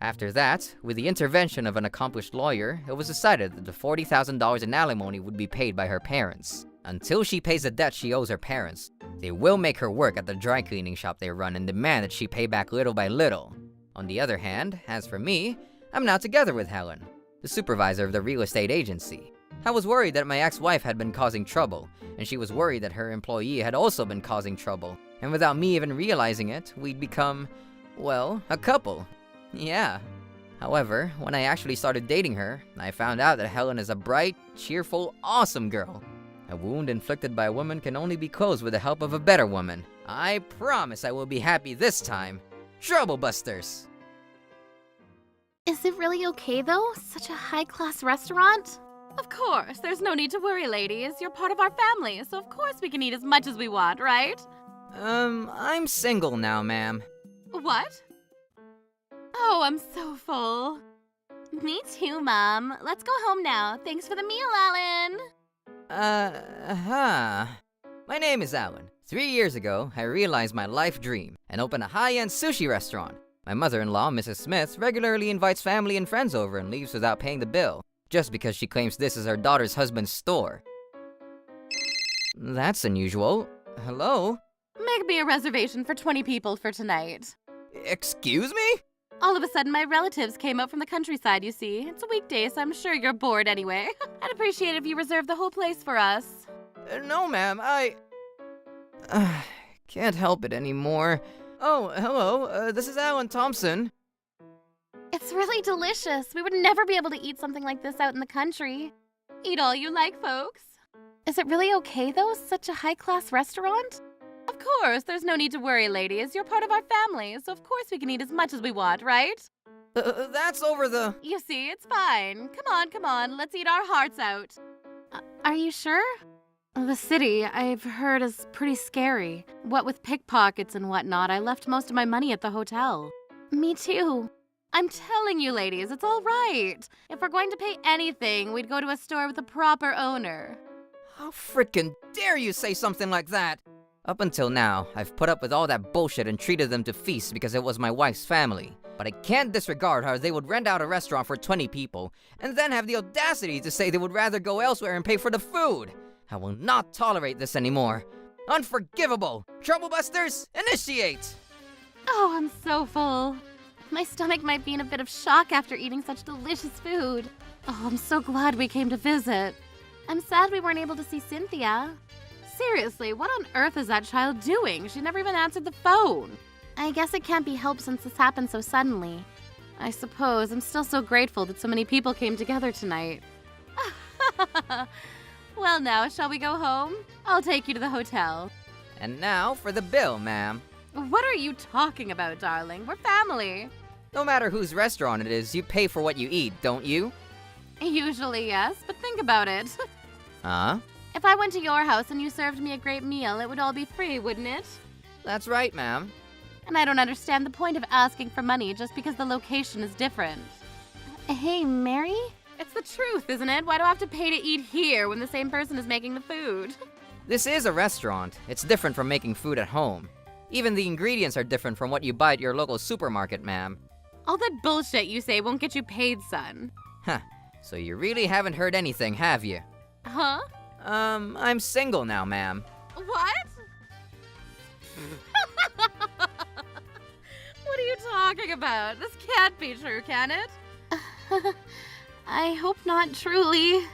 After that, with the intervention of an accomplished lawyer, it was decided that the $40,000 in alimony would be paid by her parents. Until she pays the debt she owes her parents, they will make her work at the dry cleaning shop they run and demand that she pay back little by little. On the other hand, as for me, I'm now together with Helen, the supervisor of the real estate agency. I was worried that my ex-wife had been causing trouble, and she was worried that her employee had also been causing trouble. And without me even realizing it, we'd become, well, a couple. Yeah. However, when I actually started dating her, I found out that Helen is a bright, cheerful, awesome girl. A wound inflicted by a woman can only be closed with the help of a better woman. I promise I will be happy this time. Trouble Busters! Is it really okay, though? Such a high-class restaurant? Of course, there's no need to worry, ladies. You're part of our family, so of course we can eat as much as we want, right? I'm single now, ma'am. What? Oh, I'm so full. Me too, Mom. Let's go home now. Thanks for the meal, Alan. My name is Alan. 3 years ago, I realized my life dream and opened a high-end sushi restaurant. My mother-in-law, Mrs. Smith, regularly invites family and friends over and leaves without paying the bill, just because she claims this is her daughter's husband's store. That's unusual. Hello? Make me a reservation for 20 people for tonight. Excuse me? All of a sudden, my relatives came up from the countryside, you see. It's a weekday, so I'm sure you're bored anyway. I'd appreciate it if you reserved the whole place for us. No, ma'am, I can't help it anymore. Oh, hello, this is Alan Thompson. It's really delicious. We would never be able to eat something like this out in the country. Eat all you like, folks. Is it really okay, though? Such a high-class restaurant? Of course, there's no need to worry, ladies. You're part of our family, so of course we can eat as much as we want, right? That's over the... You see, it's fine. Come on, let's eat our hearts out. Are you sure? The city, I've heard, is pretty scary. What with pickpockets and whatnot, I left most of my money at the hotel. Me too. I'm telling you, ladies, it's all right. If we're going to pay anything, we'd go to a store with a proper owner. How frickin' dare you say something like that? Up until now, I've put up with all that bullshit and treated them to feasts because it was my wife's family. But I can't disregard how they would rent out a restaurant for 20 people, and then have the audacity to say they would rather go elsewhere and pay for the food. I will not tolerate this anymore. Unforgivable! Troublebusters, initiate! Oh, I'm so full. My stomach might be in a bit of shock after eating such delicious food. Oh, I'm so glad we came to visit. I'm sad we weren't able to see Cynthia. Seriously, what on earth is that child doing? She never even answered the phone. I guess it can't be helped since this happened so suddenly. I suppose. I'm still so grateful that so many people came together tonight. Well now, shall we go home? I'll take you to the hotel. And now for the bill, ma'am. What are you talking about, darling? We're family. No matter whose restaurant it is, you pay for what you eat, don't you? Usually, yes, but think about it. Huh? If I went to your house and you served me a great meal, it would all be free, wouldn't it? That's right, ma'am. And I don't understand the point of asking for money just because the location is different. Hey, Mary? It's the truth, isn't it? Why do I have to pay to eat here when the same person is making the food? This is a restaurant. It's different from making food at home. Even the ingredients are different from what you buy at your local supermarket, ma'am. All that bullshit you say won't get you paid, son. Huh. So you really haven't heard anything, have you? Huh? I'm single now, ma'am. What? What are you talking about? This can't be true, can it? I hope not truly.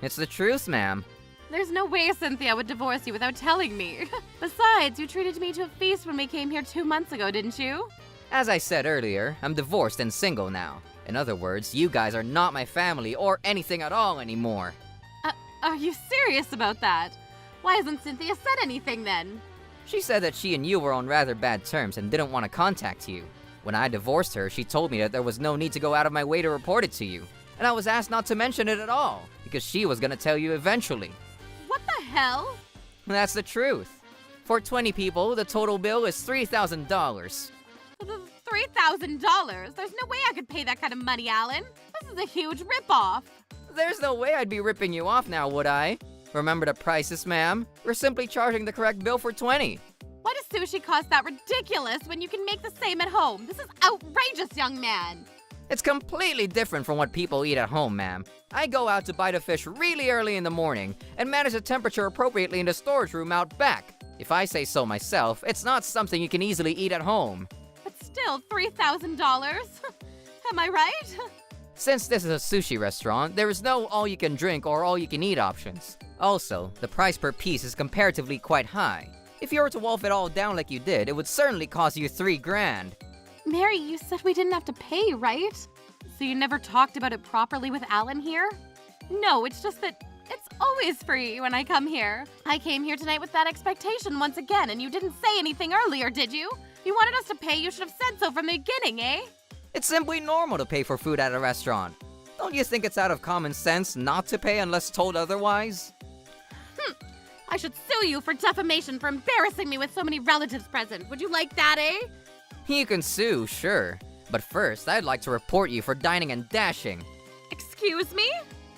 It's the truth, ma'am. There's no way Cynthia would divorce you without telling me. Besides, you treated me to a feast when we came here 2 months ago, didn't you? As I said earlier, I'm divorced and single now. In other words, you guys are not my family or anything at all anymore. Are you serious about that? Why hasn't Cynthia said anything then? She said that she and you were on rather bad terms and didn't want to contact you. When I divorced her, she told me that there was no need to go out of my way to report it to you. And I was asked not to mention it at all, because she was gonna tell you eventually. What the hell? That's the truth. For 20 people, the total bill is $3,000. $3,000? There's no way I could pay that kind of money, Alan. This is a huge ripoff. There's no way I'd be ripping you off now, would I? Remember the prices, ma'am? We're simply charging the correct bill for 20. Why does sushi cost that ridiculous when you can make the same at home? This is outrageous, young man. It's completely different from what people eat at home, ma'am. I go out to buy the fish really early in the morning and manage the temperature appropriately in the storage room out back. If I say so myself, it's not something you can easily eat at home. But still, $3,000? Am I right? Since this is a sushi restaurant, there is no all-you-can-drink or all-you-can-eat options. Also, the price per piece is comparatively quite high. If you were to wolf it all down like you did, it would certainly cost you $3 grand. Mary, you said we didn't have to pay, right? So you never talked about it properly with Alan here? No, it's just that it's always free when I come here. I came here tonight with that expectation once again, and you didn't say anything earlier, did you? You wanted us to pay, you should have said so from the beginning, eh? It's simply normal to pay for food at a restaurant. Don't you think it's out of common sense not to pay unless told otherwise? I should sue you for defamation for embarrassing me with so many relatives present. Would you like that, eh? You can sue, sure. But first, I'd like to report you for dining and dashing. Excuse me?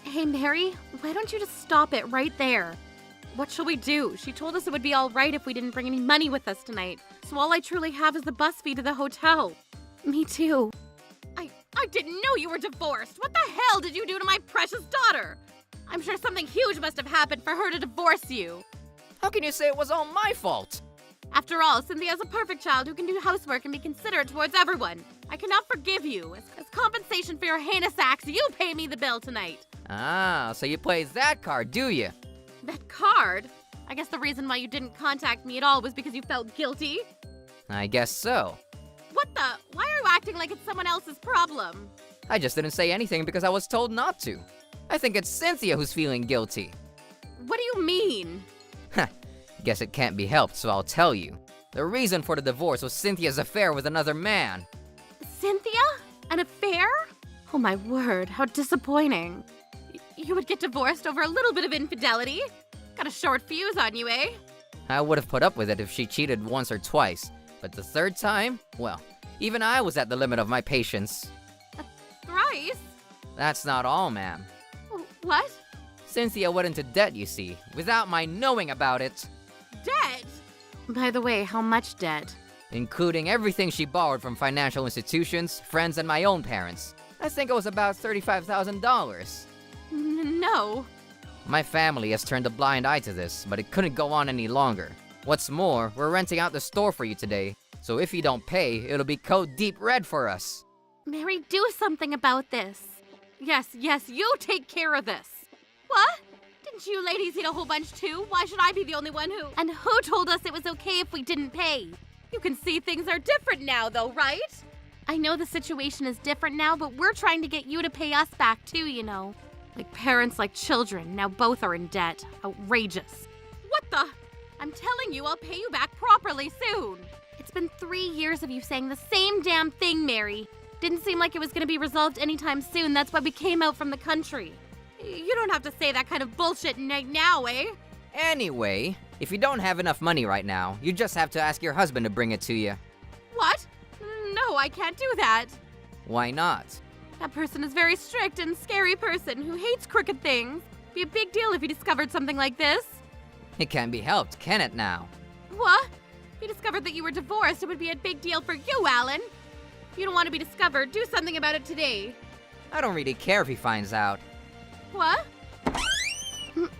Hey, Mary, why don't you just stop it right there? What shall we do? She told us it would be all right if we didn't bring any money with us tonight. So all I truly have is the bus fee to the hotel. Me too. I didn't know you were divorced. What the hell did you do to my precious daughter? I'm sure something huge must have happened for her to divorce you. How can you say it was all my fault? After all, Cynthia's a perfect child who can do housework and be considerate towards everyone. I cannot forgive you. As compensation for your heinous acts, you pay me the bill tonight. Ah, so you play that card, do you? That card? I guess the reason why you didn't contact me at all was because you felt guilty? I guess so. What the? Why are you acting like it's someone else's problem? I just didn't say anything because I was told not to. I think it's Cynthia who's feeling guilty. What do you mean? Guess it can't be helped, so I'll tell you. The reason for the divorce was Cynthia's affair with another man. Cynthia? An affair? Oh my word, how disappointing. You would get divorced over a little bit of infidelity? Got a short fuse on you, eh? I would have put up with it if she cheated once or twice, but the third time? Well, even I was at the limit of my patience. Thrice? That's not all, ma'am. What? Cynthia went into debt, you see, without my knowing about it. Debt? By the way, how much debt? Including everything she borrowed from financial institutions, friends, and my own parents. I think it was about $35,000. No. My family has turned a blind eye to this, but it couldn't go on any longer. What's more, we're renting out the store for you today, so if you don't pay, it'll be code deep red for us. Mary, do something about this. Yes, you take care of this. What? Didn't you ladies eat a whole bunch too? Why should I be the only one who... And who told us it was okay if we didn't pay? You can see things are different now though, right? I know the situation is different now, but we're trying to get you to pay us back too, you know. Like parents, like children, now both are in debt. Outrageous. What the? I'm telling you, I'll pay you back properly soon. It's been 3 years of you saying the same damn thing, Mary. Didn't seem like it was gonna be resolved anytime soon. That's why we came out from the country. You don't have to say that kind of bullshit now, eh? Anyway, if you don't have enough money right now, you just have to ask your husband to bring it to you. What? No, I can't do that. Why not? That person is a very strict and scary person who hates crooked things. Be a big deal if he discovered something like this. It can't be helped, can it now? What? If he discovered that you were divorced, it would be a big deal for you, Alan. If you don't want to be discovered, do something about it today. I don't really care if he finds out. What?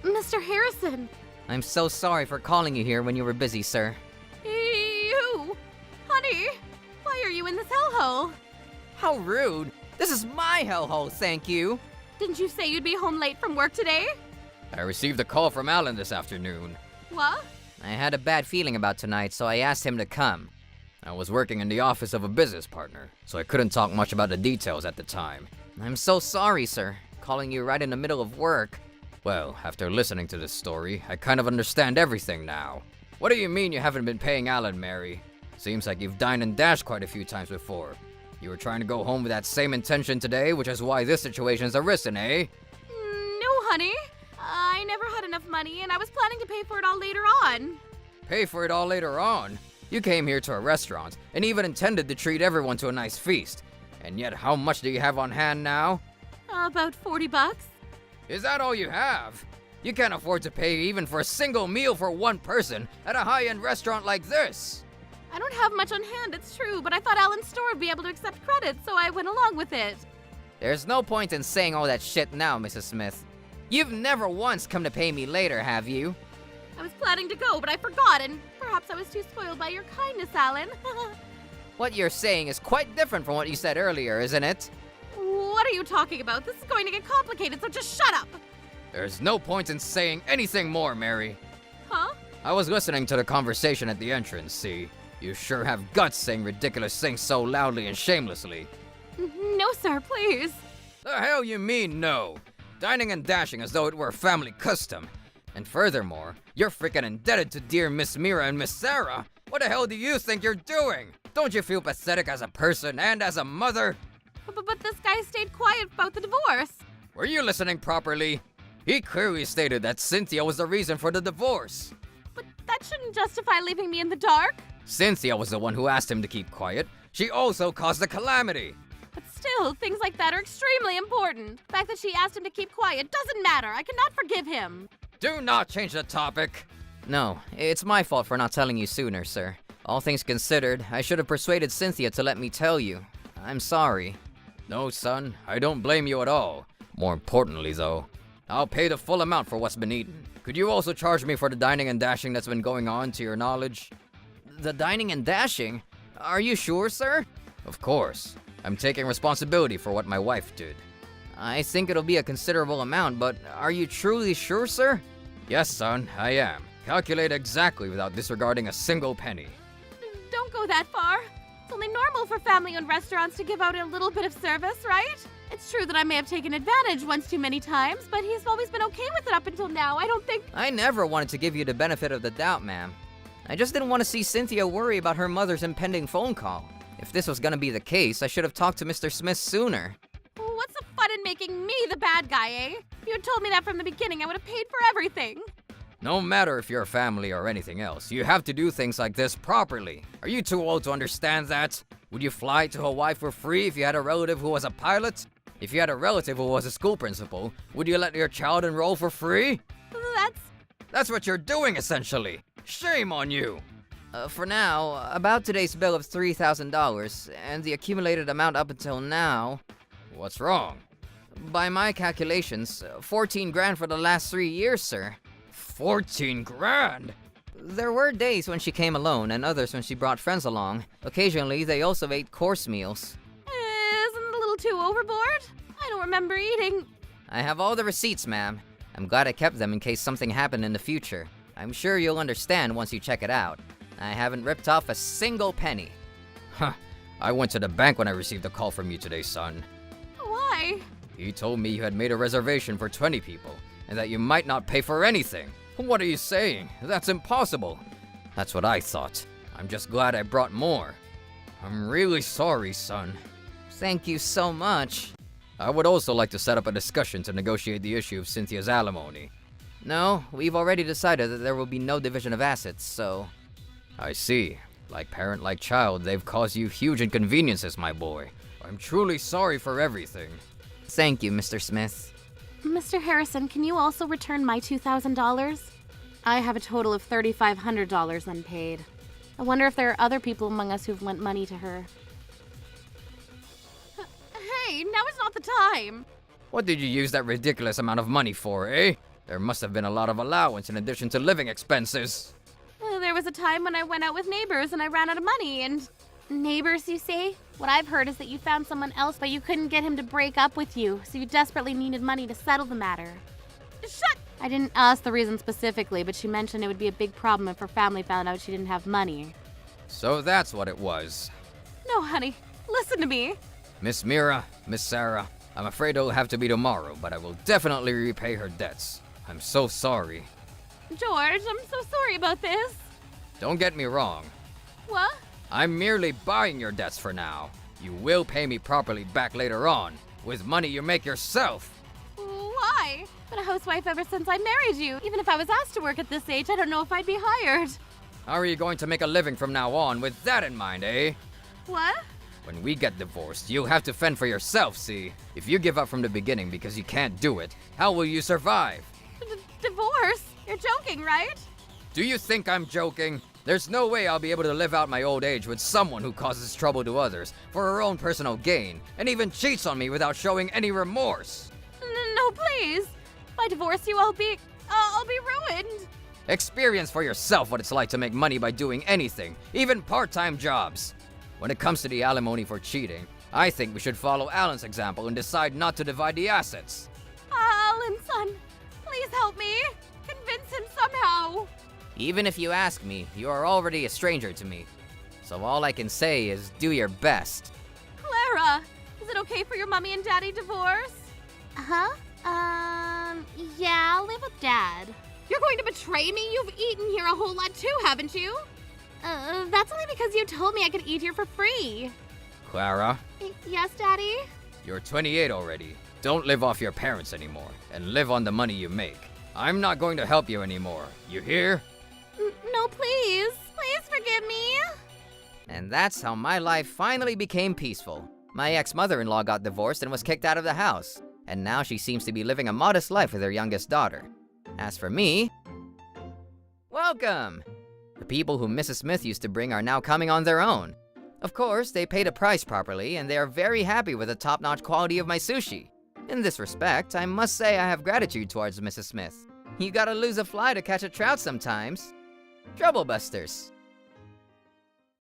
Mr. Harrison. I'm so sorry for calling you here when you were busy, sir. You? Honey, why are you in this hellhole? How rude! This is my hellhole, thank you! Didn't you say you'd be home late from work today? I received a call from Alan this afternoon. What? I had a bad feeling about tonight, so I asked him to come. I was working in the office of a business partner, so I couldn't talk much about the details at the time. I'm so sorry, sir. Calling you right in the middle of work. Well, after listening to this story, I kind of understand everything now. What do you mean you haven't been paying Alan, Mary? Seems like you've dined and dashed quite a few times before. You were trying to go home with that same intention today, which is why this situation's arisen, eh? No, honey. I never had enough money, and I was planning to pay for it all later on. Pay for it all later on? You came here to a restaurant, and even intended to treat everyone to a nice feast. And yet, how much do you have on hand now? About $40. Is that all you have? You can't afford to pay even for a single meal for one person at a high-end restaurant like this. I don't have much on hand, it's true, but I thought Alan's store would be able to accept credit, so I went along with it. There's no point in saying all that shit now, Mrs. Smith. You've never once come to pay me later, have you? I was planning to go, but I forgot, and perhaps I was too spoiled by your kindness, Alan. What you're saying is quite different from what you said earlier, isn't it? What are you talking about? This is going to get complicated, so just shut up! There's no point in saying anything more, Mary. Huh? I was listening to the conversation at the entrance, see? You sure have guts saying ridiculous things so loudly and shamelessly. No, sir, please. The hell you mean, no? Dining and dashing as though it were a family custom. And furthermore, you're freaking indebted to dear Miss Mira and Miss Sarah. What the hell do you think you're doing? Don't you feel pathetic as a person and as a mother? But this guy stayed quiet about the divorce. Were you listening properly? He clearly stated that Cynthia was the reason for the divorce. But that shouldn't justify leaving me in the dark. Cynthia was the one who asked him to keep quiet. She also caused the calamity. But still, things like that are extremely important. The fact that she asked him to keep quiet doesn't matter. I cannot forgive him. Do not change the topic. No, it's my fault for not telling you sooner, sir. All things considered, I should have persuaded Cynthia to let me tell you. I'm sorry. No, son, I don't blame you at all. More importantly, though, I'll pay the full amount for what's been eaten. Could you also charge me for the dining and dashing that's been going on, to your knowledge? The dining and dashing? Are you sure, sir? Of course. I'm taking responsibility for what my wife did. I think it'll be a considerable amount, but are you truly sure, sir? Yes, son, I am. Calculate exactly without disregarding a single penny. Don't go that far. It's only normal for family-owned restaurants to give out a little bit of service, right? It's true that I may have taken advantage once too many times, but he's always been okay with it up until now. I don't think... I never wanted to give you the benefit of the doubt, ma'am. I just didn't want to see Cynthia worry about her mother's impending phone call. If this was gonna be the case, I should have talked to Mr. Smith sooner. What's the fun in making me the bad guy, eh? If you had told me that from the beginning, I would have paid for everything. No matter if you're family or anything else, you have to do things like this properly. Are you too old to understand that? Would you fly to Hawaii for free if you had a relative who was a pilot? If you had a relative who was a school principal, would you let your child enroll for free? That's what you're doing, essentially. Shame on you! For now, about today's bill of $3,000, and the accumulated amount up until now... What's wrong? By my calculations, 14 grand for the last 3 years, sir. 14 grand? There were days when she came alone, and others when she brought friends along. Occasionally, they also ate course meals. Isn't it a little too overboard? I don't remember eating... I have all the receipts, ma'am. I'm glad I kept them in case something happened in the future. I'm sure you'll understand once you check it out. I haven't ripped off a single penny. Huh. I went to the bank when I received a call from you today, son. Why? He told me you had made a reservation for 20 people, and that you might not pay for anything. What are you saying? That's impossible. That's what I thought. I'm just glad I brought more. I'm really sorry, son. Thank you so much. I would also like to set up a discussion to negotiate the issue of Cynthia's alimony. No, we've already decided that there will be no division of assets, so... I see. Like parent, like child, they've caused you huge inconveniences, my boy. I'm truly sorry for everything. Thank you, Mr. Smith. Mr. Harrison, can you also return my $2,000? I have a total of $3,500 unpaid. I wonder if there are other people among us who've lent money to her. Hey, now is not the time! What did you use that ridiculous amount of money for, eh? There must have been a lot of allowance in addition to living expenses. There was a time when I went out with neighbors and I ran out of money and... Neighbors, you say? What I've heard is that you found someone else, but you couldn't get him to break up with you, so you desperately needed money to settle the matter. Shut! I didn't ask the reason specifically, but she mentioned it would be a big problem if her family found out she didn't have money. So that's what it was. No, honey. Listen to me. Miss Mira, Miss Sarah, I'm afraid it'll have to be tomorrow, but I will definitely repay her debts. I'm so sorry. George, I'm so sorry about this. Don't get me wrong. What? I'm merely buying your debts for now. You will pay me properly back later on, with money you make yourself. Why? Been a housewife ever since I married you. Even if I was asked to work at this age, I don't know if I'd be hired. How are you going to make a living from now on with that in mind, eh? What? When we get divorced, you'll have to fend for yourself, see? If you give up from the beginning because you can't do it, how will you survive? Divorce? You're joking, right? Do you think I'm joking? There's no way I'll be able to live out my old age with someone who causes trouble to others for her own personal gain, and even cheats on me without showing any remorse. No, please. If I divorce you, I'll be ruined. Experience for yourself what it's like to make money by doing anything, even part-time jobs. When it comes to the alimony for cheating, I think we should follow Alan's example and decide not to divide the assets. Alan, son, please help me. Convince him somehow. Even if you ask me, you are already a stranger to me. So all I can say is do your best. Clara, is it okay for your mommy and daddy divorce? Huh? Yeah, I'll live with Dad. You're going to betray me? You've eaten here a whole lot too, haven't you? That's only because you told me I could eat here for free. Clara, Yes, Daddy? you're 28 already. Don't live off your parents anymore, and live on the money you make. I'm not going to help you anymore. You hear? No, please. Please forgive me. And that's how my life finally became peaceful. My ex-mother-in-law got divorced and was kicked out of the house. And now she seems to be living a modest life with her youngest daughter. As for me... Welcome! The people who Mrs. Smith used to bring are now coming on their own. Of course, they paid a price properly, and they are very happy with the top-notch quality of my sushi. In this respect, I must say I have gratitude towards Mrs. Smith. You gotta lose a fly to catch a trout sometimes. Troublebusters.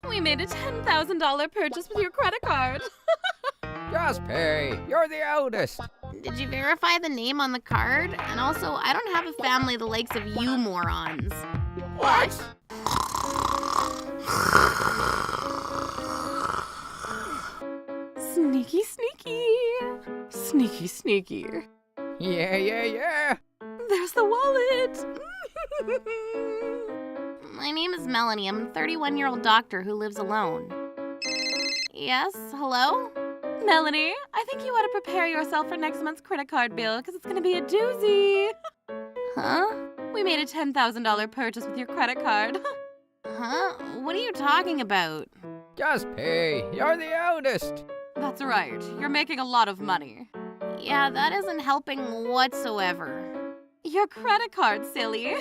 We made a $10,000 purchase with your credit card. Just pay. You're the eldest. Did you verify the name on the card? And also, I don't have a family the likes of you morons. What? Sneaky, sneaky. Sneaky, sneaky. Yeah. There's the wallet. My name is Melanie. I'm a 31-year-old doctor who lives alone. Yes, hello? Melanie, I think you ought to prepare yourself for next month's credit card bill because it's going to be a doozy. Huh? We made a $10,000 purchase with your credit card. Huh? What are you talking about? Just pay. You're the eldest. That's right. You're making a lot of money. Yeah, that isn't helping whatsoever. Your credit card, silly.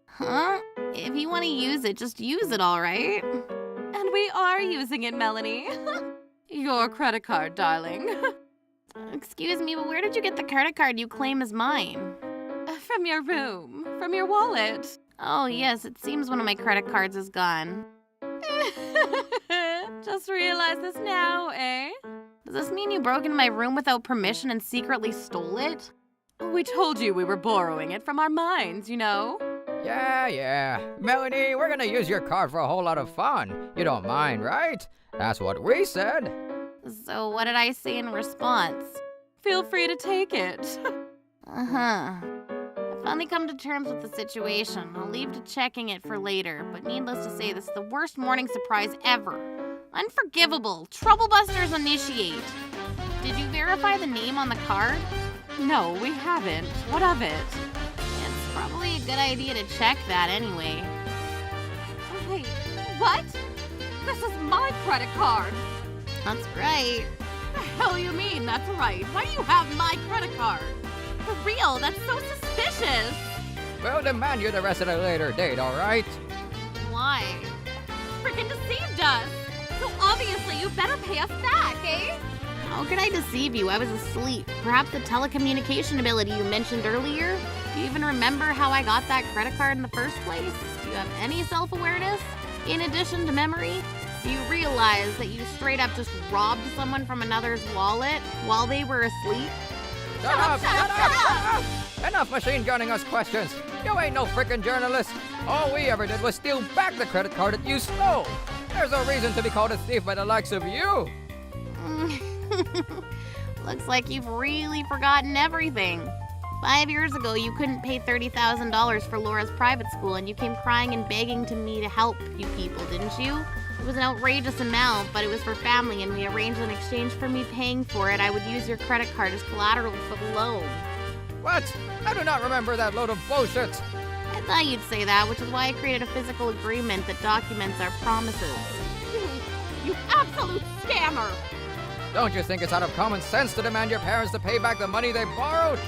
Huh? If you want to use it, just use it, all right? And we are using it, Melanie. Your credit card, darling. Excuse me, but where did you get the credit card you claim is mine? From your room. From your wallet. Oh, yes, it seems one of my credit cards is gone. Just realize this now, eh? Does this mean you broke into my room without permission and secretly stole it? We told you we were borrowing it from our minds, you know? Yeah. Melanie, we're gonna use your card for a whole lot of fun. You don't mind, right? That's what we said. So what did I say in response? Feel free to take it. Uh-huh. I've finally come to terms with the situation. I'll leave to checking it for later, but needless to say, this is the worst morning surprise ever. Unforgivable. Troublebusters initiate. Did you verify the name on the card? No, we haven't. What of it? It's probably a good idea to check that anyway. Wait, what? This is my credit card. That's right. The hell you mean that's right? Why do you have my credit card? For real, that's so suspicious. We'll demand you the rest at a later date, alright? Why? Freaking deceived us. So obviously you better pay us back, eh? How could I deceive you? I was asleep. Perhaps the telecommunication ability you mentioned earlier? Do you even remember how I got that credit card in the first place? Do you have any self-awareness? In addition to memory? Do you realize that you straight up just robbed someone from another's wallet while they were asleep? Shut up! Enough machine gunning us questions. You ain't no frickin' journalist. All we ever did was steal back the credit card that you stole. There's no reason to be called a thief by the likes of you. Looks like you've really forgotten everything. 5 years ago, you couldn't pay $30,000 for Laura's private school, and you came crying and begging to me to help you people, didn't you? It was an outrageous amount, but it was for family, and we arranged in exchange for me paying for it, I would use your credit card as collateral for the loan. What? I do not remember that load of bullshit. I thought you'd say that, which is why I created a physical agreement that documents our promises. You absolute scammer! Don't you think it's out of common sense to demand your parents to pay back the money they borrowed?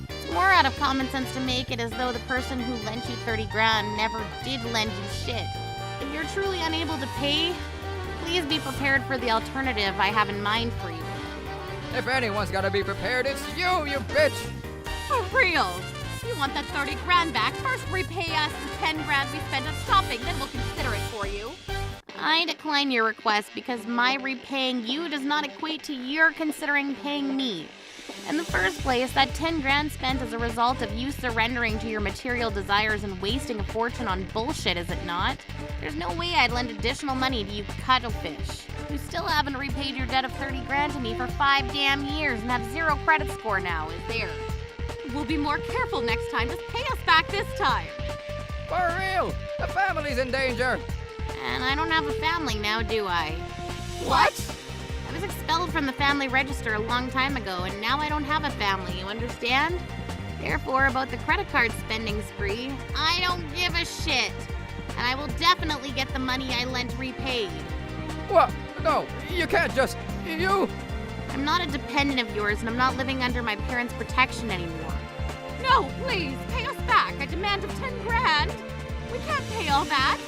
It's more out of common sense to make it as though the person who lent you 30 grand never did lend you shit. If you're truly unable to pay, please be prepared for the alternative I have in mind for you. If anyone's gotta be prepared, it's you bitch! For real! You want that 30 grand back? First repay us the 10 grand we spent on shopping, then we'll consider it for you. I decline your request because my repaying you does not equate to your considering paying me. In the first place, that 10 grand spent as a result of you surrendering to your material desires and wasting a fortune on bullshit, is it not? There's no way I'd lend additional money to you cuttlefish. You still haven't repaid your debt of 30 grand to me for 5 damn years and have 0 credit score now, is there? We'll be more careful next time. Just pay us back this time. For real! The family's in danger! And I don't have a family now, do I? What? I was expelled from the family register a long time ago, and now I don't have a family, you understand? Therefore, about the credit card spending spree, I don't give a shit. And I will definitely get the money I lent repaid. What? No, you can't just... You... I'm not a dependent of yours, and I'm not living under my parents' protection anymore. No, please, pay us back. I demand 10 grand. We can't pay all that.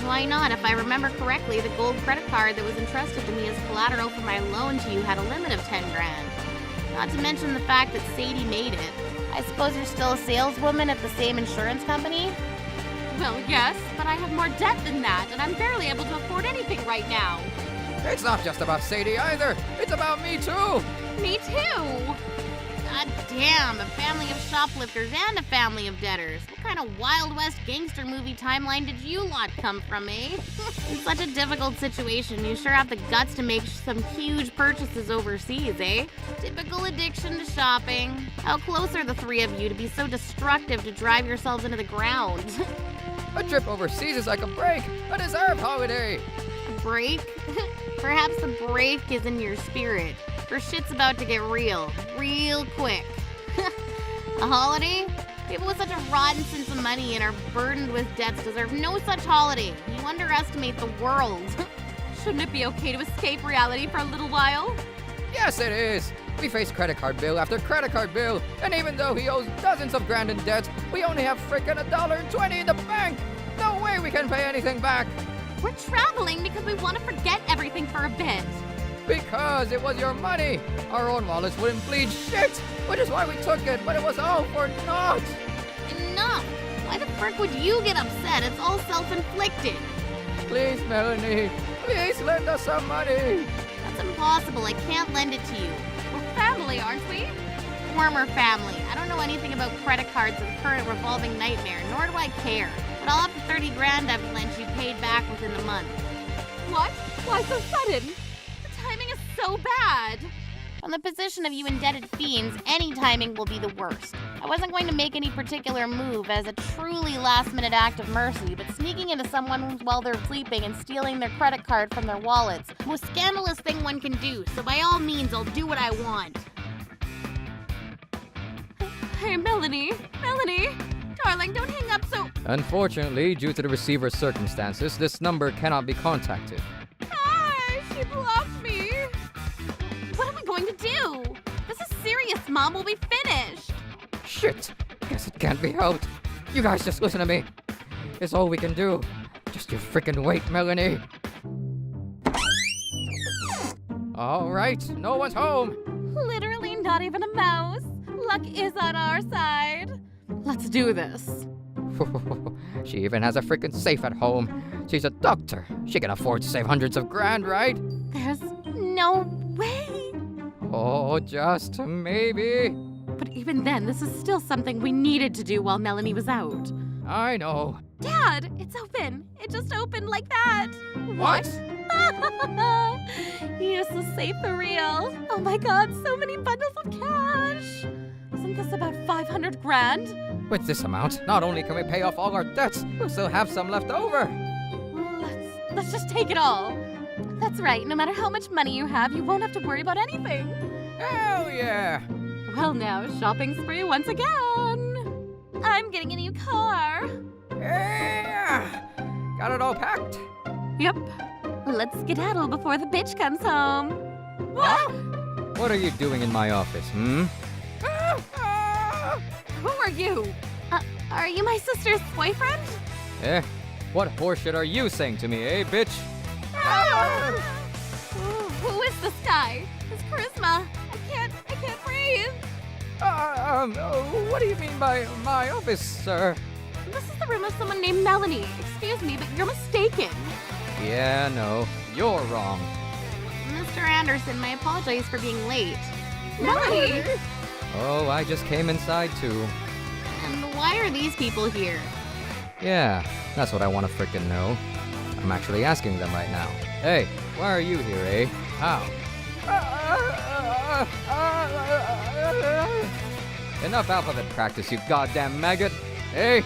Why not? If I remember correctly, the gold credit card that was entrusted to me as collateral for my loan to you had a limit of 10 grand. Not to mention the fact that Sadie made it. I suppose you're still a saleswoman at the same insurance company? Well, yes, but I have more debt than that, and I'm barely able to afford anything right now. It's not just about Sadie either. It's about me too. Me too. God damn, a family of shoplifters and a family of debtors. What kind of Wild West gangster movie timeline did you lot come from, eh? In such a difficult situation, you sure have the guts to make some huge purchases overseas, eh? Typical addiction to shopping. How close are the three of you to be so destructive to drive yourselves into the ground? A trip overseas is like a break, a deserved holiday. A break? Perhaps the break is in your spirit. For shit's about to get real quick. A holiday? People with such a rotten sense of money and are burdened with debts deserve no such holiday. You underestimate the world. Shouldn't it be okay to escape reality for a little while? Yes, it is. We face credit card bill after credit card bill, and even though he owes dozens of grand in debt, we only have frickin' $1.20 in the bank. No way we can pay anything back. We're traveling because we want to forget everything for a bit. Because it was your money. Our own wallets wouldn't bleed shit, which is why we took it, but it was all for naught. Enough. Why the frick would you get upset? It's all self-inflicted. Please, Melanie, please lend us some money. That's impossible. I can't lend it to you. We're family, aren't we? Former family. I don't know anything about credit cards and current revolving nightmare, nor do I care. But I'll have the 30 grand I've lent you paid back within the month. What? Why so sudden? The timing is so bad. From the position of you indebted fiends, any timing will be the worst. I wasn't going to make any particular move as a truly last-minute act of mercy, but sneaking into someone while they're sleeping and stealing their credit card from their wallets, the most scandalous thing one can do, so by all means, I'll do what I want. Hey, Melanie. Darling, don't hang up so... Unfortunately, due to the receiver's circumstances, this number cannot be contacted. Hi, she blocked me. What are we going to do? This is serious, Mom. We'll be finished. Shit! Guess it can't be helped. You guys just listen to me. It's all we can do. Just you frickin' wait, Melanie. All right, no one's home. Literally not even a mouse. Luck is on our side. Let's do this. She even has a frickin' safe at home. She's a doctor. She can afford to save hundreds of grand, right? There's no way. Oh, just maybe. But even then, this is still something we needed to do while Melanie was out. I know. Dad, it's open. It just opened like that. What? Use the safe for real. Oh my god, so many bundles of cash. Isn't this about 500 grand? With this amount, not only can we pay off all our debts, we'll still have some left over. Let's just take it all. That's right, no matter how much money you have, you won't have to worry about anything. Hell yeah! Well now, shopping spree once again. I'm getting a new car. Yeah! Got it all packed? Yep. Let's skedaddle before the bitch comes home. What are you doing in my office, hmm? Who are you? Are you my sister's boyfriend? What horseshit are you saying to me, eh, bitch? Who is this guy? His charisma. I can't breathe. What do you mean by my office, sir? This is the room of someone named Melanie. Excuse me, but you're mistaken. Yeah, no, you're wrong. Mr. Anderson, I apologize for being late. Melanie! Oh, I just came inside too. And why are these people here? Yeah, that's what I want to frickin' know. I'm actually asking them right now. Hey, why are you here, eh? How? Enough alphabet practice, you goddamn maggot. Hey,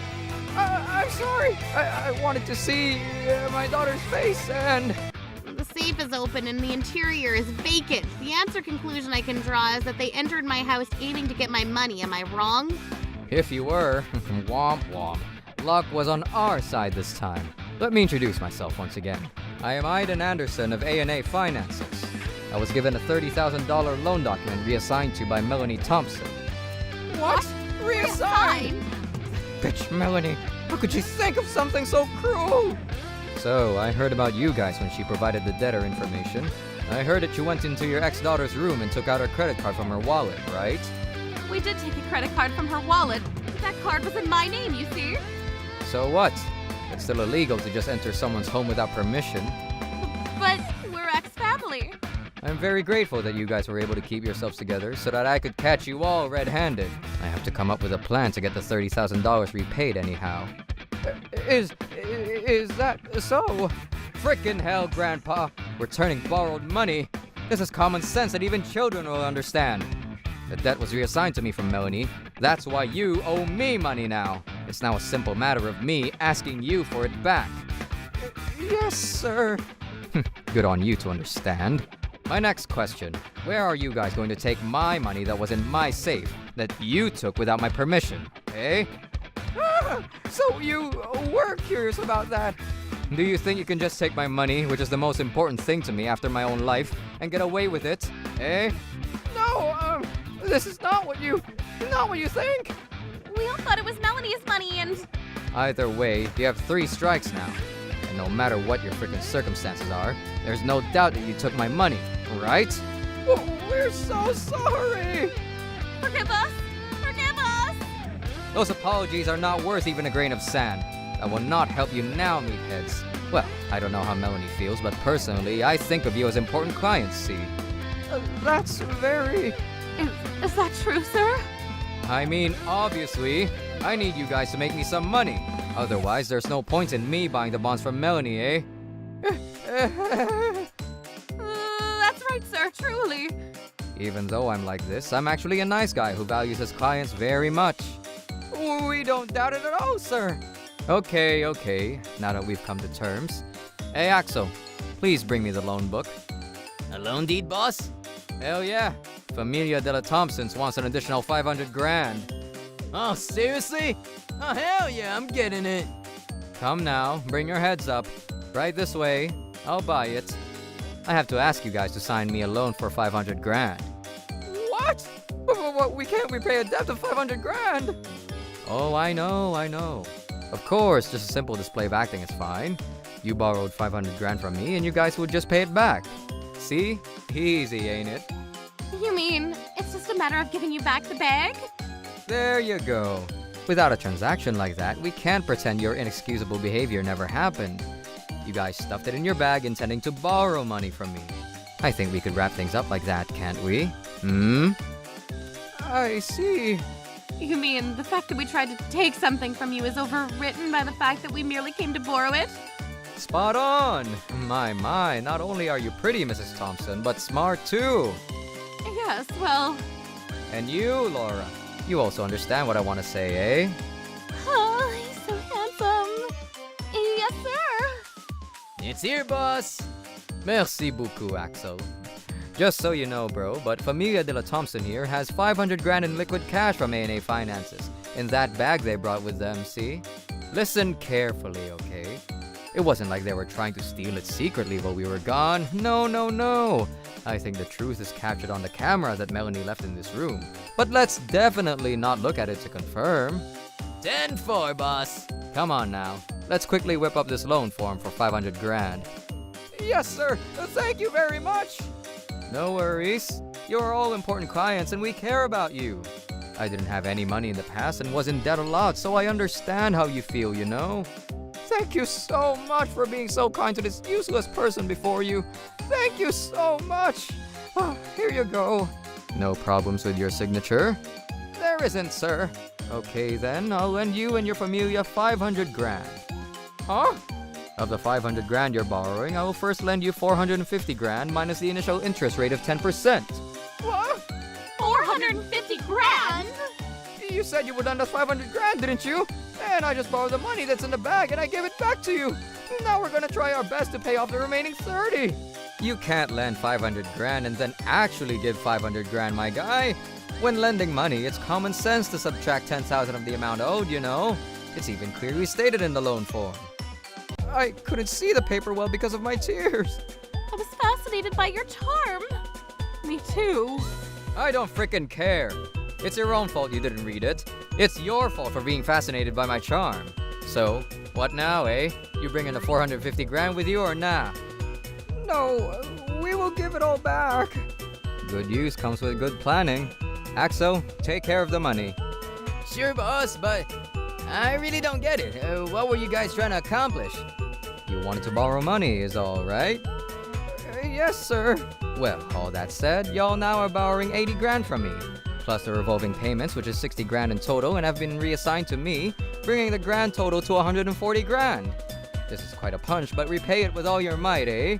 I'm sorry. I wanted to see my daughter's face and... The safe is open and the interior is vacant. The answer conclusion I can draw is that they entered my house aiming to get my money. Am I wrong? If you were, womp womp. Luck was on our side this time. Let me introduce myself once again. I am Aiden Anderson of A&A Finances. I was given a $30,000 loan document reassigned to by Melanie Thompson. What? Reassigned? Bitch, Melanie, how could she think of something so cruel? So, I heard about you guys when she provided the debtor information. I heard that you went into your ex-daughter's room and took out her credit card from her wallet, right? We did take a credit card from her wallet. That card was in my name, you see? So what? It's still illegal to just enter someone's home without permission. But we're ex-family. I'm very grateful that you guys were able to keep yourselves together so that I could catch you all red-handed. I have to come up with a plan to get the $30,000 repaid anyhow. Is that so? Frickin' hell, Grandpa. Returning borrowed money? This is common sense that even children will understand. The debt was reassigned to me from Melanie. That's why you owe me money now. It's now a simple matter of me asking you for it back. Yes, sir. Good on you to understand. My next question. Where are you guys going to take my money that was in my safe that you took without my permission? Eh? So you were curious about that. Do you think you can just take my money, which is the most important thing to me after my own life, and get away with it? Eh? No, this is not what you think. We all thought it was Melanie's money and... Either way, you have 3 strikes now. And no matter what your freaking circumstances are, there's no doubt that you took my money, right? We're so sorry! Forgive us! Forgive us! Those apologies are not worth even a grain of sand. I will not help you now, meatheads. Well, I don't know how Melanie feels, but personally, I think of you as important clients, see? That's very... Is that true, sir? I mean, obviously, I need you guys to make me some money. Otherwise, there's no point in me buying the bonds from Melanie, eh? That's right, sir, truly. Even though I'm like this, I'm actually a nice guy who values his clients very much. We don't doubt it at all, sir. Okay, now that we've come to terms. Hey, Axel, please bring me the loan book. A loan deed, boss? Hell yeah. Familia de la Thompsons wants an additional 500 grand. Oh, seriously? Oh, hell yeah, I'm getting it. Come now, bring your heads up. Right this way. I'll buy it. I have to ask you guys to sign me a loan for 500 grand. What? We can't repay a debt of 500 grand. Oh, I know. Of course, just a simple display of acting is fine. You borrowed 500 grand from me and you guys would just pay it back. See? Easy, ain't it? You mean it's just a matter of giving you back the bag? There you go. Without a transaction like that, we can't pretend your inexcusable behavior never happened. You guys stuffed it in your bag intending to borrow money from me. I think we could wrap things up like that, can't we? I see. You mean the fact that we tried to take something from you is overwritten by the fact that we merely came to borrow it? Spot on! My, not only are you pretty, Mrs. Thompson, but smart too. Yes, well... And you, Laura, you also understand what I want to say, eh? Oh, he's so handsome. Yes, sir. It's here, boss. Merci beaucoup, Axel. Just so you know, bro, but Familia de la Thompson here has 500 grand in liquid cash from A&A Finances. In that bag they brought with them, see? Listen carefully, okay? It wasn't like they were trying to steal it secretly while we were gone. No. I think the truth is captured on the camera that Melanie left in this room. But let's definitely not look at it to confirm. 10-4, boss. Come on now. Let's quickly whip up this loan form for 500 grand. Yes, sir. Thank you very much. No worries. You're all important clients and we care about you. I didn't have any money in the past and was in debt a lot, so I understand how you feel, you know? Thank you so much for being so kind to this useless person before you. Thank you so much. Here you go. No problems with your signature? There isn't, sir. Okay then, I'll lend you and your familia 500 grand. Huh? Of the 500 grand you're borrowing, I will first lend you 450 grand minus the initial interest rate of 10%. What? 450 grand? You said you would lend us 500 grand, didn't you? And I just borrowed the money that's in the bag and I gave it back to you. Now we're gonna try our best to pay off the remaining 30. You can't lend 500 grand and then actually give 500 grand, my guy. When lending money, it's common sense to subtract 10,000 of the amount owed, you know. It's even clearly stated in the loan form. I couldn't see the paper well because of my tears. I was fascinated by your charm. Me too. I don't frickin' care. It's your own fault you didn't read it. It's your fault for being fascinated by my charm. So, what now, eh? You bringing the 450 grand with you or nah? No, we will give it all back. Good use comes with good planning. Axel, take care of the money. Sure, boss, but I really don't get it. What were you guys trying to accomplish? You wanted to borrow money, is all right? Yes, sir. Well, all that said, y'all now are borrowing 80 grand from me. Plus the revolving payments, which is 60 grand in total, and have been reassigned to me, bringing the grand total to 140 grand. This is quite a punch, but repay it with all your might, eh?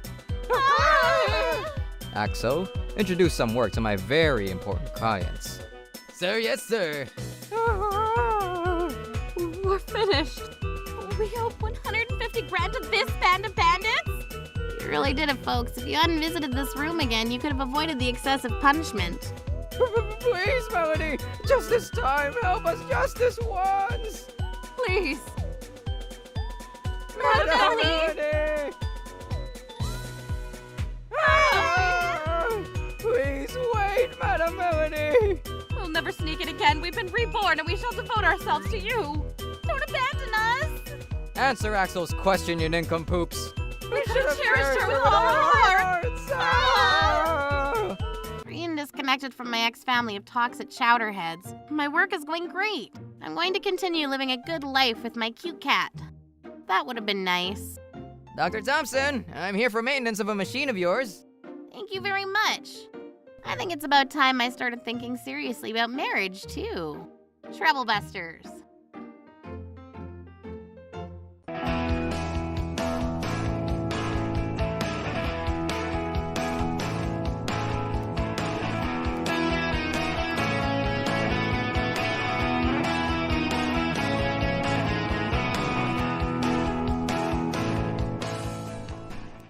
Axel, introduce some work to my very important clients. Sir, yes, sir. We're finished. We owe 150 grand to this band of bandits? You really did it, folks. If you hadn't visited this room again, you could have avoided the excessive punishment. Please, Melanie, just this time, help us just this once. Please. Melanie! Please wait, Madam Melanie! We'll never sneak it again. We've been reborn and we shall devote ourselves to you. Don't abandon us. Answer Axel's question, you nincompoops. We should have cherished her with all our hearts. Free and disconnected from my ex-family of toxic chowderheads. My work is going great. I'm going to continue living a good life with my cute cat. That would have been nice. Dr. Thompson, I'm here for maintenance of a machine of yours. Thank you very much. I think it's about time I started thinking seriously about marriage, too. Trouble Busters.